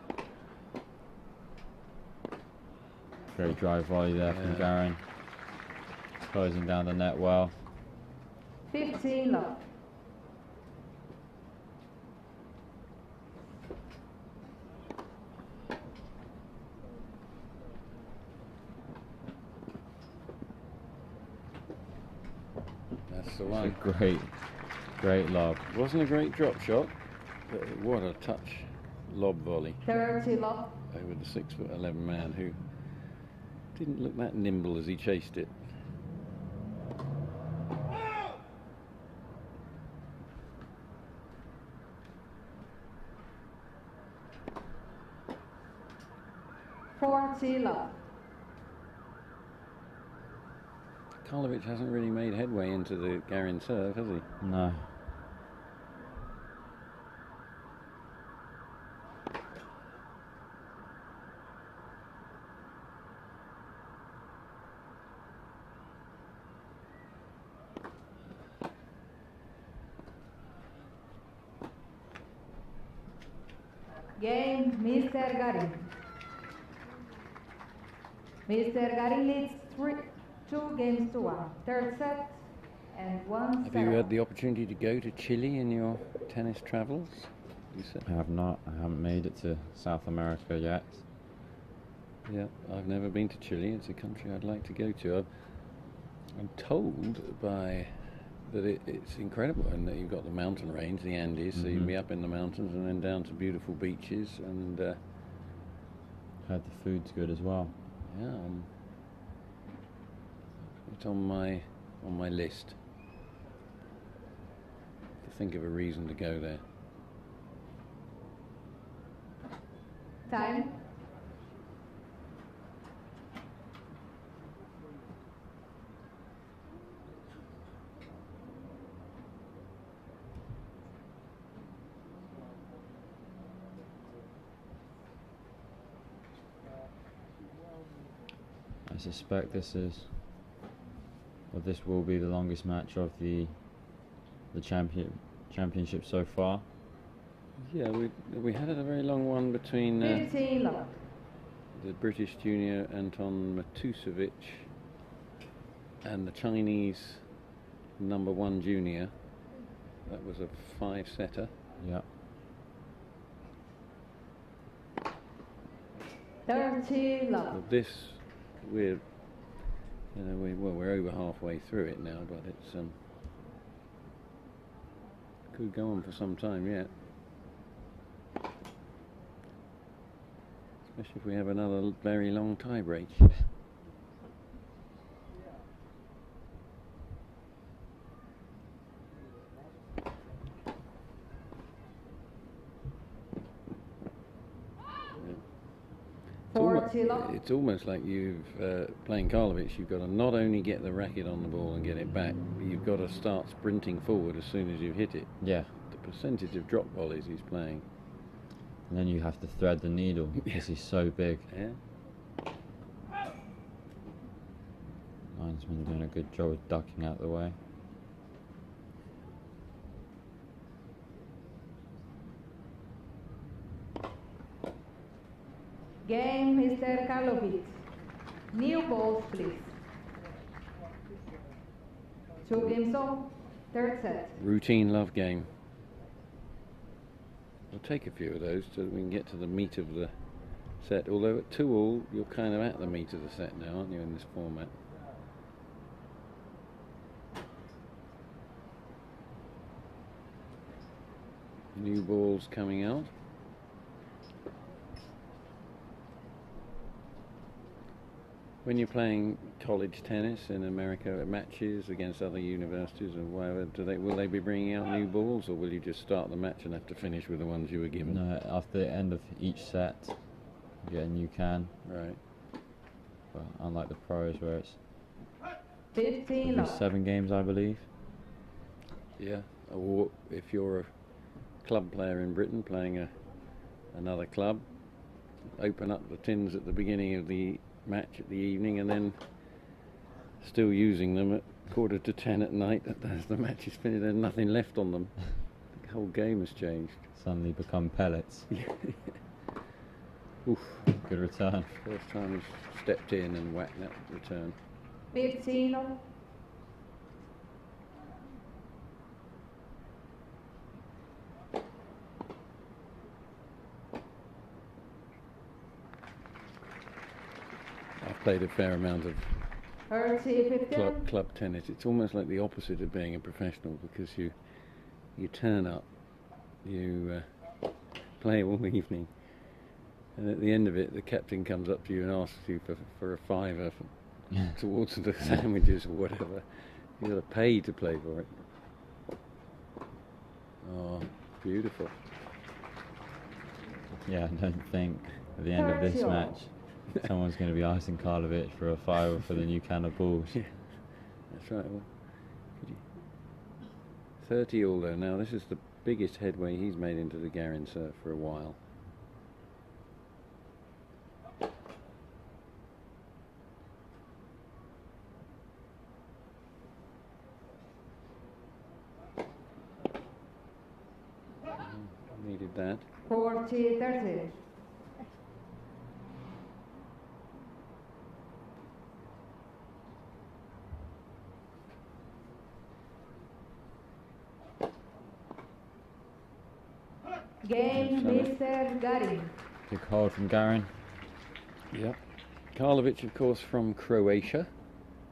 Great drive volley there from Garín. Closing down the net well. 15 love. That's the one. Great lob. Wasn't a great drop shot, but what a touch lob volley 30 love. over the 6'11" man who didn't look that nimble as he chased it. 40 love. Karlovic hasn't really made headway into the Garín serve, has he? No. Game, Mr. Garín. Mr. Garín leads 2 games to 1. Third set and 1 Have you had the opportunity to go to Chile in your tennis travels? You said. I have not. I haven't made it to South America yet. Yeah, I've never been to Chile. It's a country I'd like to go to. I'm told that it's incredible, and that you've got the mountain range, the Andes, so you'll be up in the mountains and then down to beautiful beaches, and Heard the food's good as well. yeah, it's on my list to think of a reason to go there. Time. I suspect this will be the longest match of the championship so far. Yeah, we had a very long one between 15 love. the British junior Anton Matusevic and the Chinese number 1 junior. That was a 5-setter. Yeah. 30 love. But this, we're over halfway through it now, but it's could go on for some time yet. Especially if we have another very long tie break. It's almost like you've playing Karlovic. You've got to not only get the racket on the ball and get it back, but you've got to start sprinting forward as soon as you've hit it. Yeah. The percentage of drop volleys he's playing. And then you have to thread the needle because he's so big. Yeah. Linesman doing a good job of ducking out the way. Game, Mr. Karlovic. New balls, please. 2 games all. Third set. Routine love game. We'll take a few of those so that we can get to the meat of the set. Although at 2-all, you're kind of at the meat of the set now, aren't you, in this format? New balls coming out. When you're playing college tennis in America at matches against other universities or whatever, will they be bringing out new balls, or will you just start the match and have to finish with the ones you were given? No, after the end of each set, you get a new can. Right. But unlike the pros where it's 15 love. 7 games, I believe. Yeah. Or if you're a club player in Britain playing another club, open up the tins at the beginning of the match at the evening and then still using them at 9:45 at night as the match is finished. There's nothing left on them. The whole game has changed. Suddenly become pellets. Oof. Good return. First time he's stepped in and whacked that return. 15 love. I've played a fair amount of 30, 15. club tennis. It's almost like the opposite of being a professional, because you turn up, you play all evening, and at the end of it the captain comes up to you and asks you for a fiver towards the sandwiches or whatever. You've got to pay to play for it. Oh, beautiful. Yeah, I don't think at the end of this match Someone's going to be asking Karlovic for a fiver for the new can of balls. Yeah, that's right. Well, 30 all though now. This is the biggest headway he's made into the Garín serve for a while. Needed that. 40-30. Game, Mr. Garín. Big hold from Garín. Yep. Karlovic, of course, from Croatia.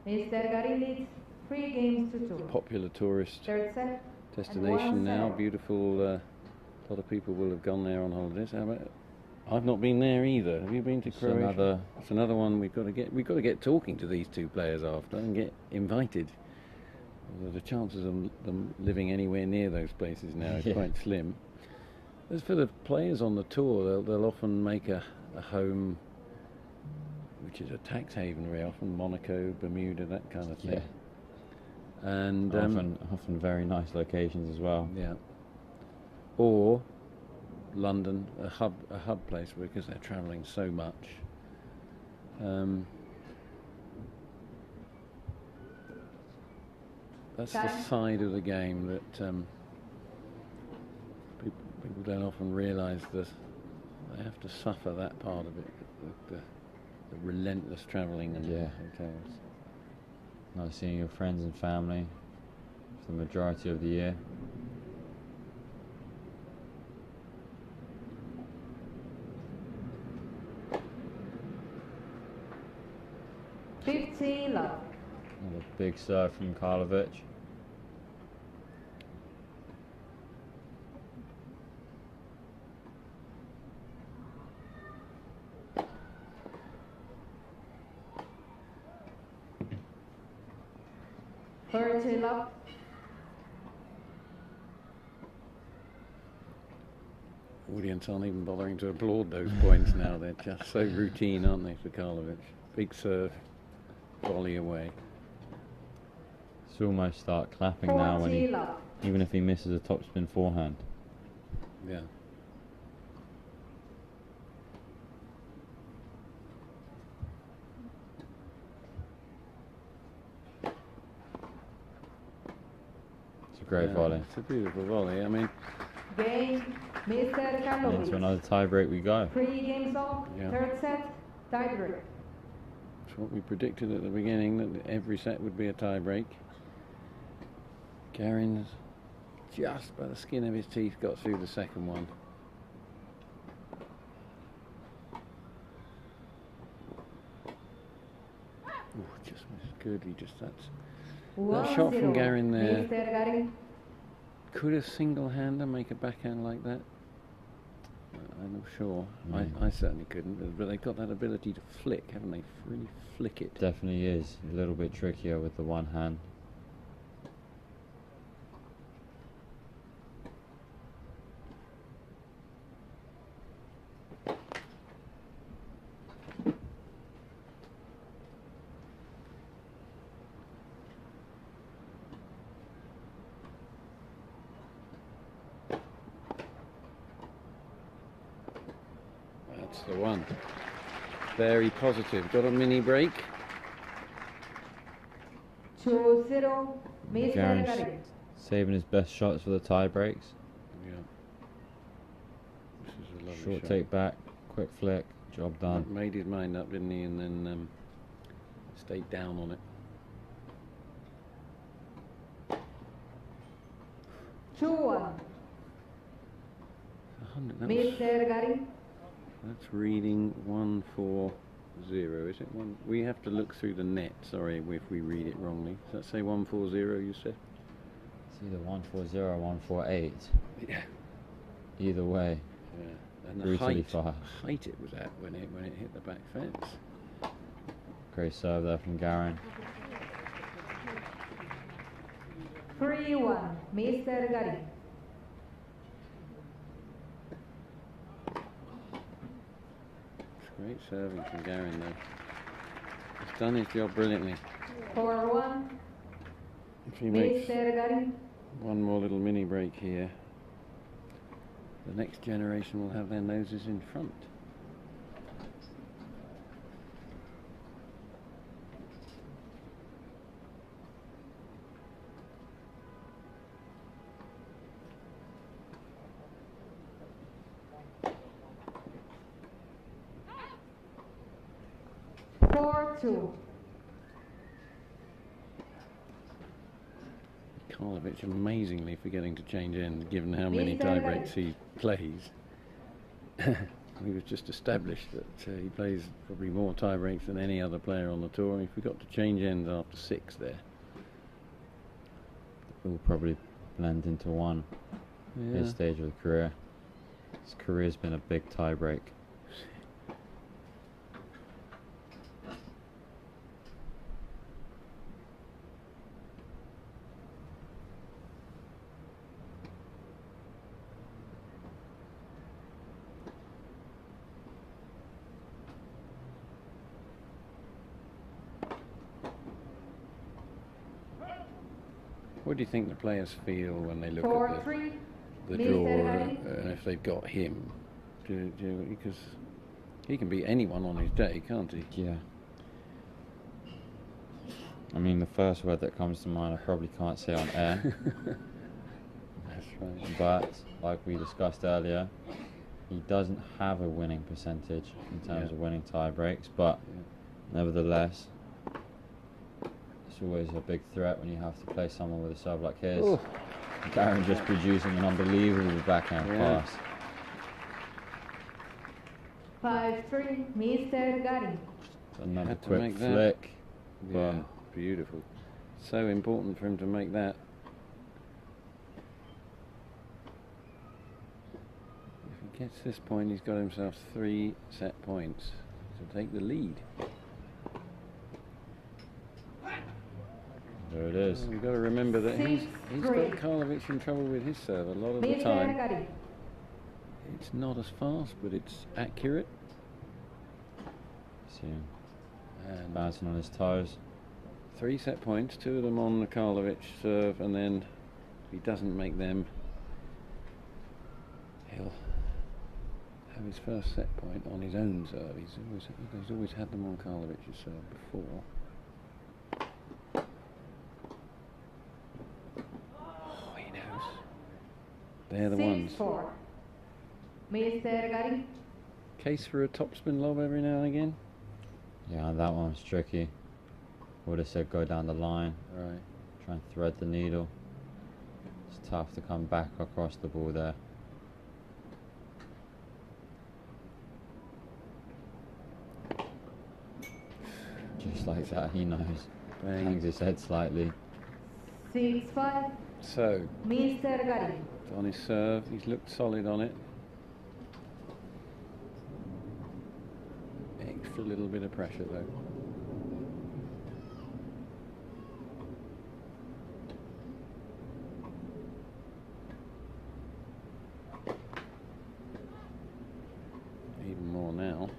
Mr. Garín leads 3 games to 2. Popular tourist Third set. destination now. set. Beautiful. A lot of people will have gone there on holidays. How about? I've not been there either. Have you been to Croatia? It's another one we've got to get talking to these two players after and get invited. Although the chances of them living anywhere near those places now is quite slim. As for the players on the tour, they'll often make a home, which is a tax haven very often, Monaco, Bermuda, that kind of thing. Yeah. And often very nice locations as well. yeah. Or London, a hub place, because they're travelling so much. That's the side of the game that people don't often realise that they have to suffer that part of it, the relentless travelling and hotels. Not seeing your friends and family for the majority of the year. Love. Another big serve from Karlovic. Love. Audience aren't even bothering to applaud those points now. They're just so routine, aren't they, for Karlovic? Big serve, volley away. It's almost start clapping now when even if he misses a topspin forehand. Yeah. It's a great volley. It's a beautiful volley. I mean, Game, Mr. Karlovic. Into another tie break we go. 3 games on. Yeah. Third set, tie break. it's what we predicted at the beginning, that every set would be a tie break. Garin's just by the skin of his teeth got through the second one. Ooh, just missed good. He just that shot from Garín there. Mr. Garín. Could a single-hander make a backhand like that? I'm not sure. I certainly couldn't. But they've got that ability to flick, haven't they? Really flick it. Definitely is a little bit trickier with the one hand. That's the one. Very positive. Got a mini break. 2-0, Mr. Garin's Garín. saving his best shots for the tie breaks. Yeah. This is a lovely Short shot. take back, quick flick, job done. Made his mind up, didn't he? And then stayed down on it. 2-1, Mr. Garín. That's reading 1-4-0, is it? We have to look through the net, sorry, if we read it wrongly. Does that say 1-4-0, you said? It's either 140 or 148. Yeah. Either way, Yeah. And the brutally height far. it was at when it hit the back fence. Great serve there from Garín. 3-1, Mr. Garín. Great serving from Garín though. He's done his job brilliantly. 4-1. If he makes Mr. Garín. one more little mini break here, the next generation will have their noses in front. Karlovic amazingly forgetting to change end, given how many tie breaks he plays. We was just established that he plays probably more tie breaks than any other player on the tour, and he forgot to change ends after 6 there. It will probably blend into one. Yeah. His stage of the career. His career's been a big tie break. What do you think the players feel when they look 4-3. at the draw, and if they've got him? Because he can beat anyone on his day, can't he? Yeah. I mean, the first word that comes to mind I probably can't say on air. That's right. But, like we discussed earlier, he doesn't have a winning percentage in terms of winning tie breaks, but nevertheless, it's always a big threat when you have to play someone with a serve like his. Ooh. Garín just producing an unbelievable backhand pass. 5-3. Mr. Garín. Another Had to quick make that. flick. Yeah, beautiful. So important for him to make that. If he gets this point, he's got himself 3 set points to take the lead. There it is. We've got to remember that he's got 6-3. Karlovic in trouble with his serve a lot of the Mr. time. Garín. It's not as fast, but it's accurate. See him And bouncing on his toes. 3 set points, 2 of them on the Karlovic serve, and then if he doesn't make them, he'll have his first set point on his own serve. He's always had them on Karlovic's serve before. Oh, he knows. They're the ones. 6-4. Mr. Garín. Case for a topspin lob every now and again. Yeah, that one's tricky. Would have said go down the line. Right. Try and thread the needle. It's tough to come back across the ball there. Just like that, he knows. Bang. Hangs his head slightly. 6-5. So, Mr. Garín. it's on his serve. He's looked solid on it. Extra little bit of pressure though. Even more now.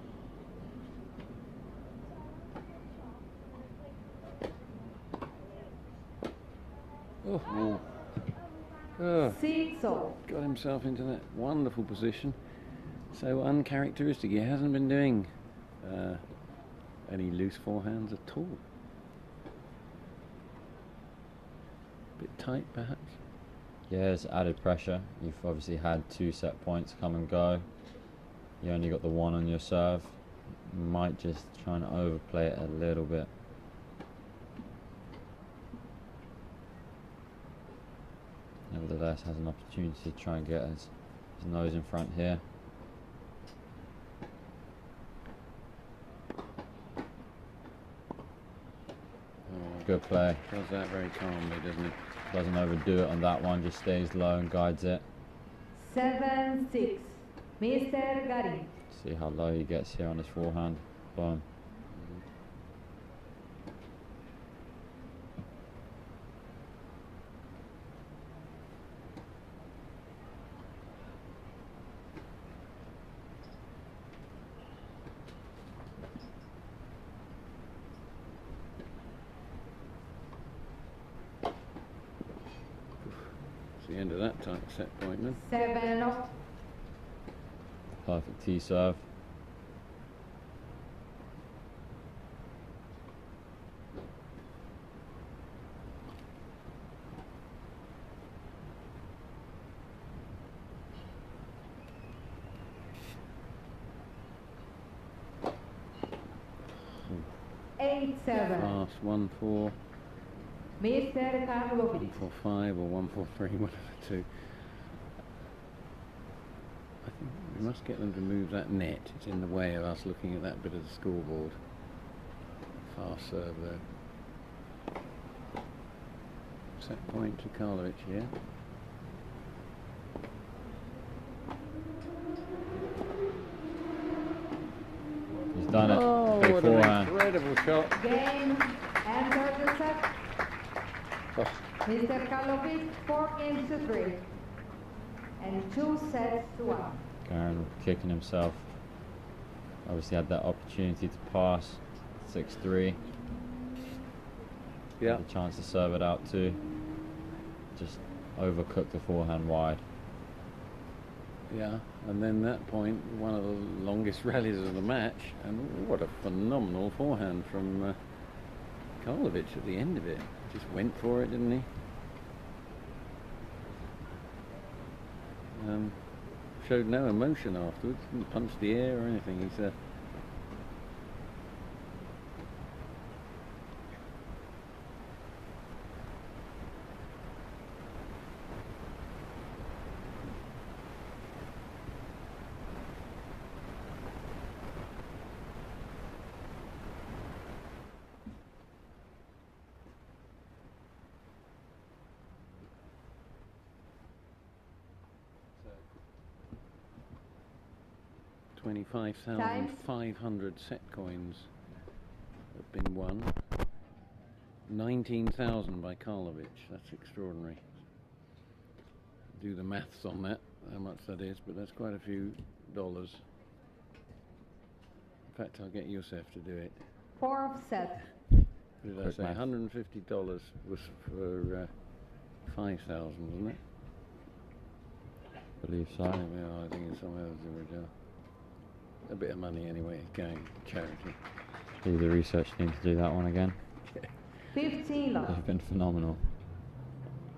Oh. Oh. 6-0. Got himself into that wonderful position. So uncharacteristic. He hasn't been doing any loose forehands at all. Bit tight, perhaps. Yeah, it's added pressure. You've obviously had 2 set points come and go. You only got the 1 on your serve. You might just try and overplay it a little bit. Nevertheless, has an opportunity to try and get his nose in front here. Good play. Does that very calmly, doesn't it? Doesn't overdo it on that one, just stays low and guides it. 7-6. Mr. Garín. See how low he gets here on his forehand. Boom. end of that tight set point then. 7-0. Perfect tee serve. Eight-7. Pass 1-4, Mr. Karlovic. 1-4-5 or 1-4-3, one of the two. I think we must get them to move that net. It's in the way of us looking at that bit of the scoreboard. Fast serve there. Set point to Karlovic here. He's done it. Oh, Big what an forehand. incredible shot. Game enter the set. Oh, Mr. Karlovic, 4-3. And 2-1. Garín kicking himself. Obviously had that opportunity to pass. 6-3. yeah. Had a chance to serve it out too. Just overcooked the forehand wide. Yeah, and then that point, one of the longest rallies of the match, and what a phenomenal forehand from Karlovic at the end of it. Just went for it, didn't he? Showed no emotion afterwards, didn't punch the air or anything. He's Time. 25,500 set coins have been won. 19,000 by Karlovic. That's extraordinary. Do the maths on that, how much that is, but that's quite a few dollars. In fact, I'll get Youssef to do it. Fourth set. What did I Quick say? math. $150 was for 5,000, wasn't it? I believe so. Yeah, I think it's somewhere else in Brazil. A bit of money anyway, going to charity. Do the research team to do that one again. 15 love. They've been phenomenal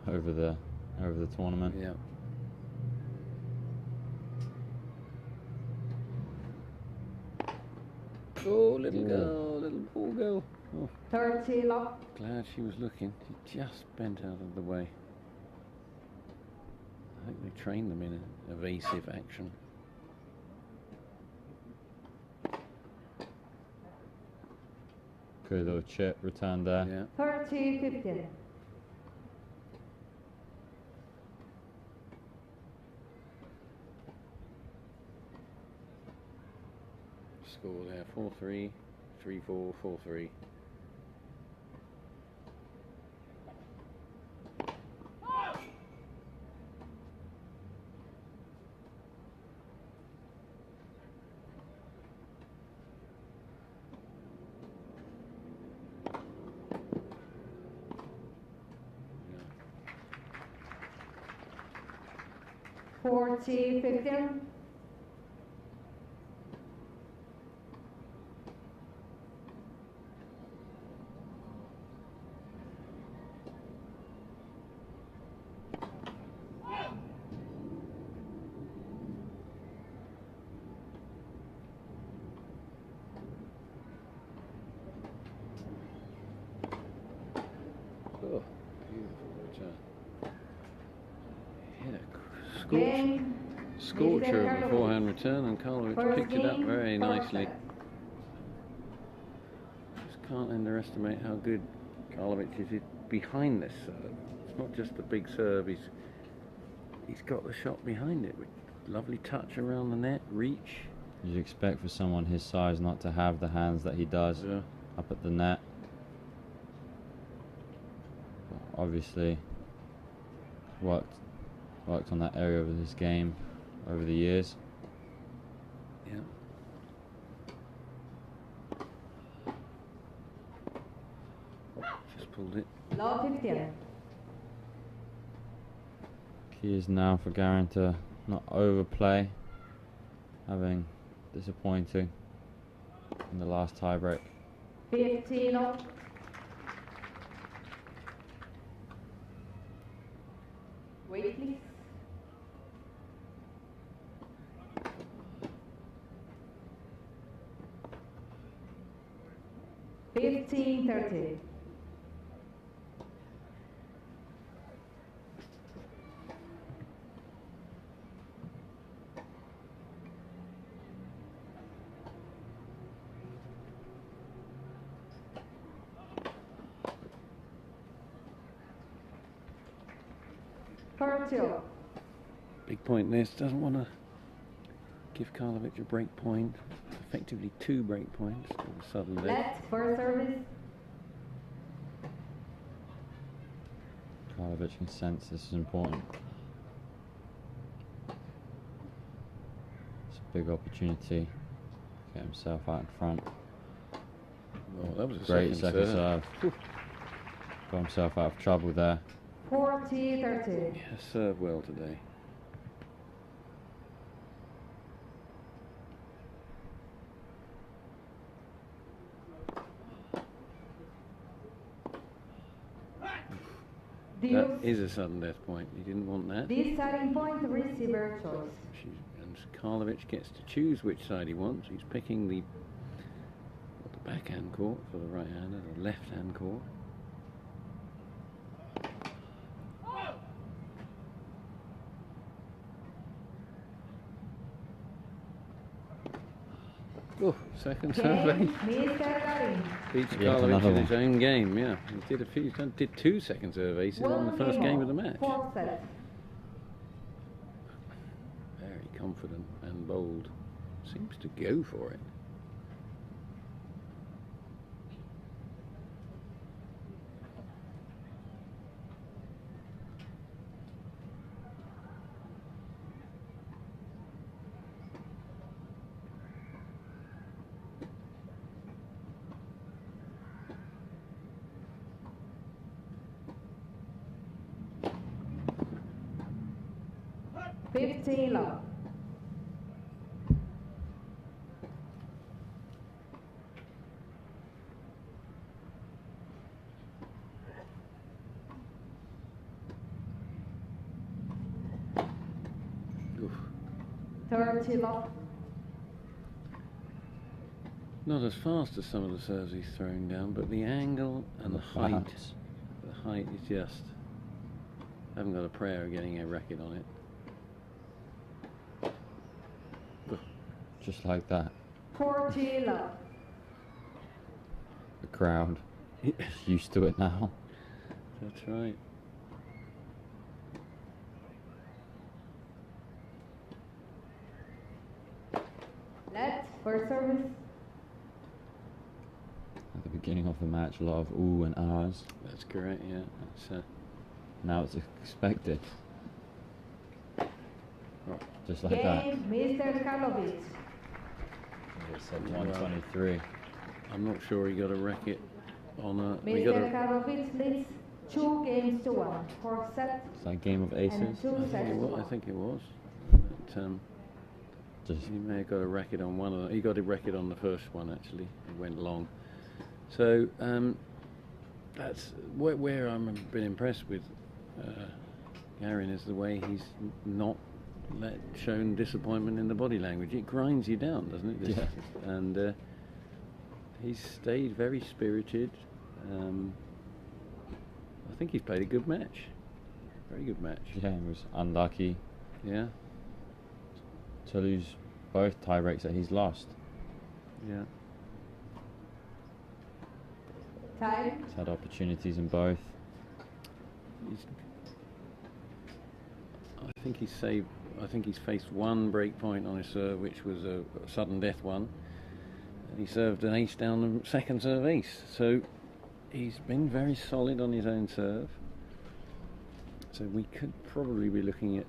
over the tournament. Yeah. Oh, little girl, little poor girl. Oh, 30 love. glad she was looking. She just bent out of the way. I think they trained them in evasive action. Good little chip return there. Yeah. 30-15. Score there 4-3, 3-4, 4-3. Yeah. 40-15. Oh, beautiful return. Hit a Game. scorcher of a Karlovic. forehand return, and Karlovic First picked it up game, very first nicely. set. Just can't underestimate how good Karlovic is behind this serve. It's not just the big serve, he's got the shot behind it with lovely touch around the net, reach. You'd expect for someone his size not to have the hands that he does Yeah. up at the net. But obviously worked on that area of his game over the years. Yeah. Just pulled it. Love 15. Key is now for Garín to not overplay, having disappointing in the last tie break. 15 all. Wait, please. Fifteen 30. Partido. Big point this, doesn't want to give Karlovic a break point. Effectively 2 break points to the sudden death. Let's first service. Karlovic can sense this is important. It's a big opportunity to get himself out in front. Oh, that was a Great second serve. Got himself out of trouble there. 40 30. Yeah, served well today. That is a sudden death point. He didn't want that. Deciding point, receiver choice. And Karlovic gets to choose which side he wants. He's picking the backhand court for the right hander, the left hand court. Oh, second serve. Mr. Garín. Beats Yet Karlovic another in his one. own game, yeah. He did 2 second serve aces on the first game of the match. 4 set. Very confident and bold. Seems to go for it. Love. Oof. 30 love. Not as fast as some of the serves he's throwing down, but the angle and the height. The height is just... I haven't got a prayer of getting a racket on it. Just like that. 40 love. The crowd is used to it now. That's right. Let's first service. At the beginning of the match, a lot of ooh and ahs. That's correct, yeah. That's, Now it's expected. Just like that. Game, Mr. Karlovic. It's at 123. I'm not sure he got a racket on a... Mr. Karlovic leads 2 games to 1. 4 sets It's like game of aces. and 2 sets to 1. I think it was. But, Just he may have got a racket on one of them. He got a racket on the first one, actually. It went long. So, that's where I'm a bit impressed with Garín is the way he's not shown disappointment in the body language. It grinds you down, doesn't it? Yeah. And he's stayed very spirited. I think he's played a good match. Very good match. yeah, he was unlucky Yeah. to lose both tie breaks that he's lost. Yeah. Time. He's had opportunities in both. I think he's faced one break point on his serve, which was a sudden death one. And he served an ace down the second serve ace. So he's been very solid on his own serve. So we could probably be looking at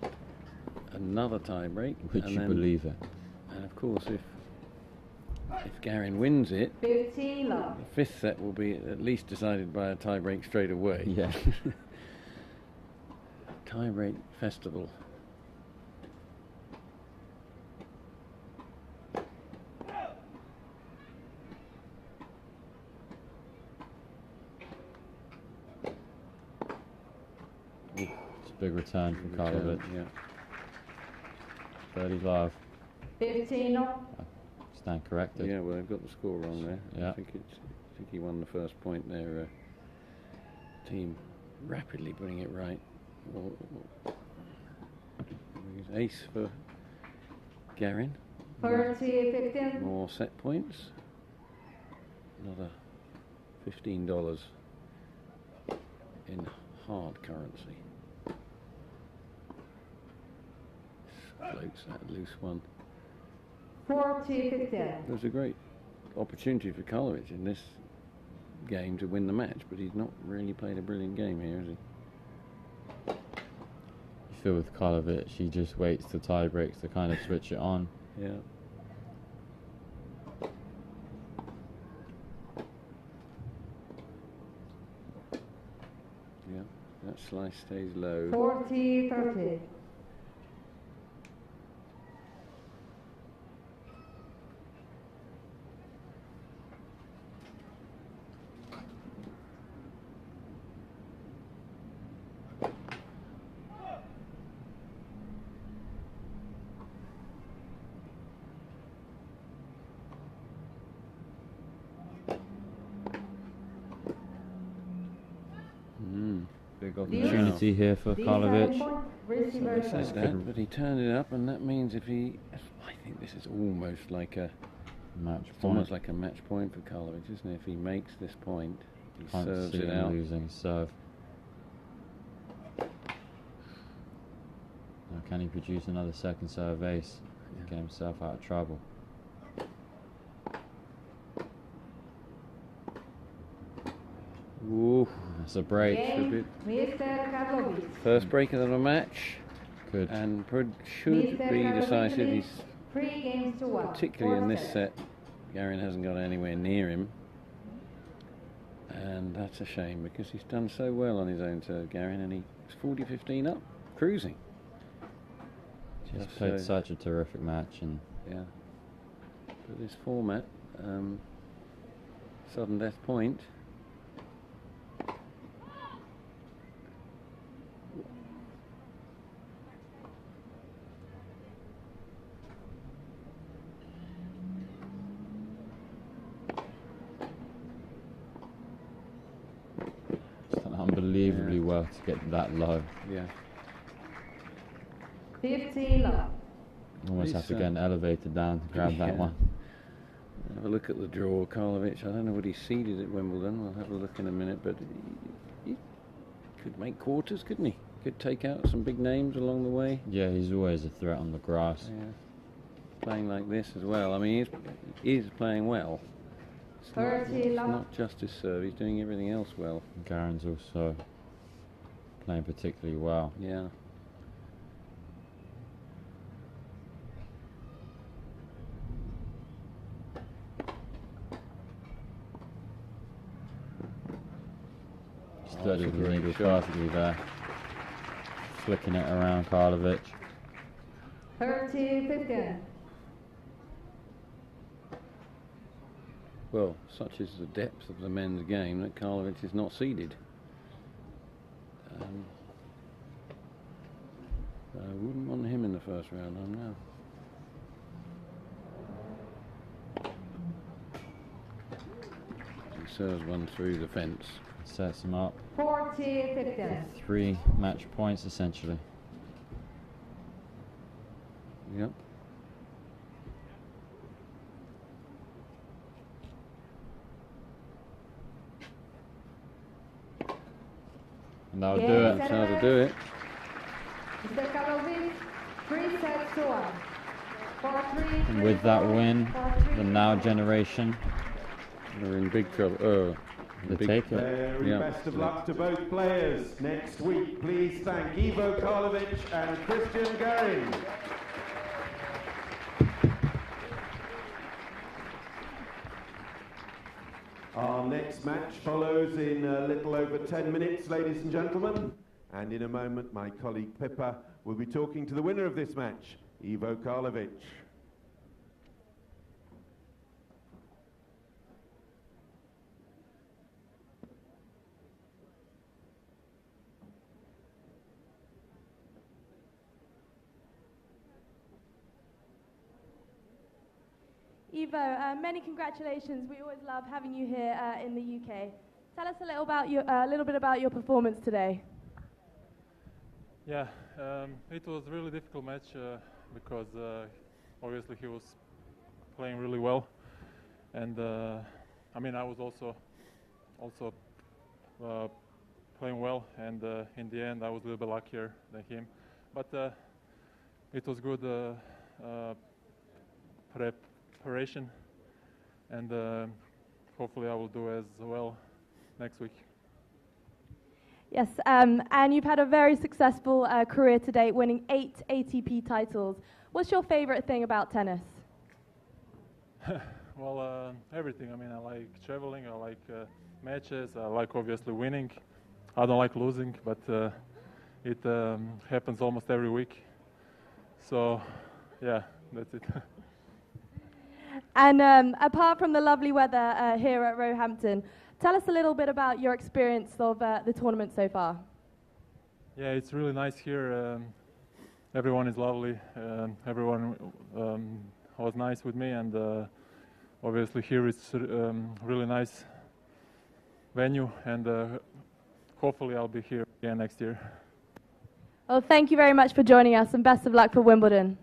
another tie break. Would you believe it? And of course, if Garín wins it, 15 love. the 5th set will be at least decided by a tie break straight away. Yeah. tie-break festival. It's a big return from Karlovic. Yeah. 35. 15 up. Stand corrected. Yeah, well, they've got the score wrong there. Yeah. I think he won the first point. Their team rapidly putting it right. Ace for Garín. 30-15. More set points. Another $15 in hard currency. Floats that loose one. 40-15. There's a great opportunity for Karlovic in this game to win the match, but he's not really played a brilliant game here, has he? You feel with Karlovic, he just waits till tie breaks to kind of switch it on. Yeah. Yeah, that slice stays low. 40-30. Big Opportunity here for Karlovic. Says that, but he turned it up, and that means if he, I think this is almost like a Match it's point. almost like a match point for Karlovic, isn't it? If he makes this point, he Can't serves see it him out. losing his serve. Now, can he produce another second serve ace? Yeah. Get himself out of trouble. Ooh, That's a break. Game, Mr. Karlovic. first break of the match, Good. and should Mr. be Karlovic decisive. leads He's 3 games to 1. particularly in this 4-7. set. Garín hasn't got anywhere near him, and that's a shame because he's done so well on his own serve, Garín, and he's 40-15 up, cruising. He's played such a terrific match, and Yeah. But this format, sudden death point. it's done unbelievably well to get that low. Yeah. 15 love. Almost have to get an elevator down to grab that Yeah. one. Have a look at the draw, Karlovic. I don't know what he seeded at Wimbledon. We'll have a look in a minute, but he could make quarters, couldn't he? Could take out some big names along the way. Yeah, he's always a threat on the grass. Yeah. Playing like this as well. I mean, he is playing well. It's not just his serve. He's doing everything else well. Garin's also playing particularly well. Yeah. Studied the great needle shot. perfectly there. Flicking it around Karlovic. 30-15. Well, such is the depth of the men's game that Karlovic is not seeded. I wouldn't want him in the first round, no. He serves one through the fence. Sets him up. 40-15. 3 match points essentially. Yep. And that'll Yeah, do it. That's how to do it. Mr. Karlovic, 3 sets to 1. 4-3. And with that win, 4-3. the now generation, They're in big trouble. they take it. Very Yeah. best of luck to both players. Next week, please thank Ivo Karlovic and Christian Garín. Our next match follows in a little over 10 minutes, ladies and gentlemen. And in a moment, my colleague Pippa will be talking to the winner of this match, Ivo Karlovic. Ivo, many congratulations. We always love having you here in the UK. Tell us a little bit about your performance today. Yeah, it was a really difficult match because obviously he was playing really well, and I mean I was also playing well, and in the end I was a little bit luckier than him, but it was good preparation, and hopefully I will do as well next week. Yes, and you've had a very successful career to date, winning 8 ATP titles. What's your favorite thing about tennis? Well, everything. I mean, I like traveling, I like matches, I like obviously winning. I don't like losing, but it happens almost every week. So, yeah, that's it. And apart from the lovely weather here at Roehampton, tell us a little bit about your experience of the tournament so far. Yeah, it's really nice here. Everyone is lovely. Everyone was nice with me, and obviously here it's really nice venue, and hopefully I'll be here again next year. Well, thank you very much for joining us, and best of luck for Wimbledon.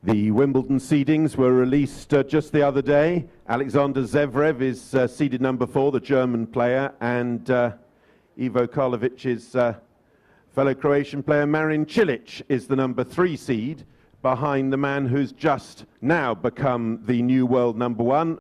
The Wimbledon seedings were released just the other day. Alexander Zverev is seeded number 4, the German player, and Ivo Karlovic's fellow Croatian player Marin Cilic is the number 3 seed, behind the man who's just now become the new world number 1.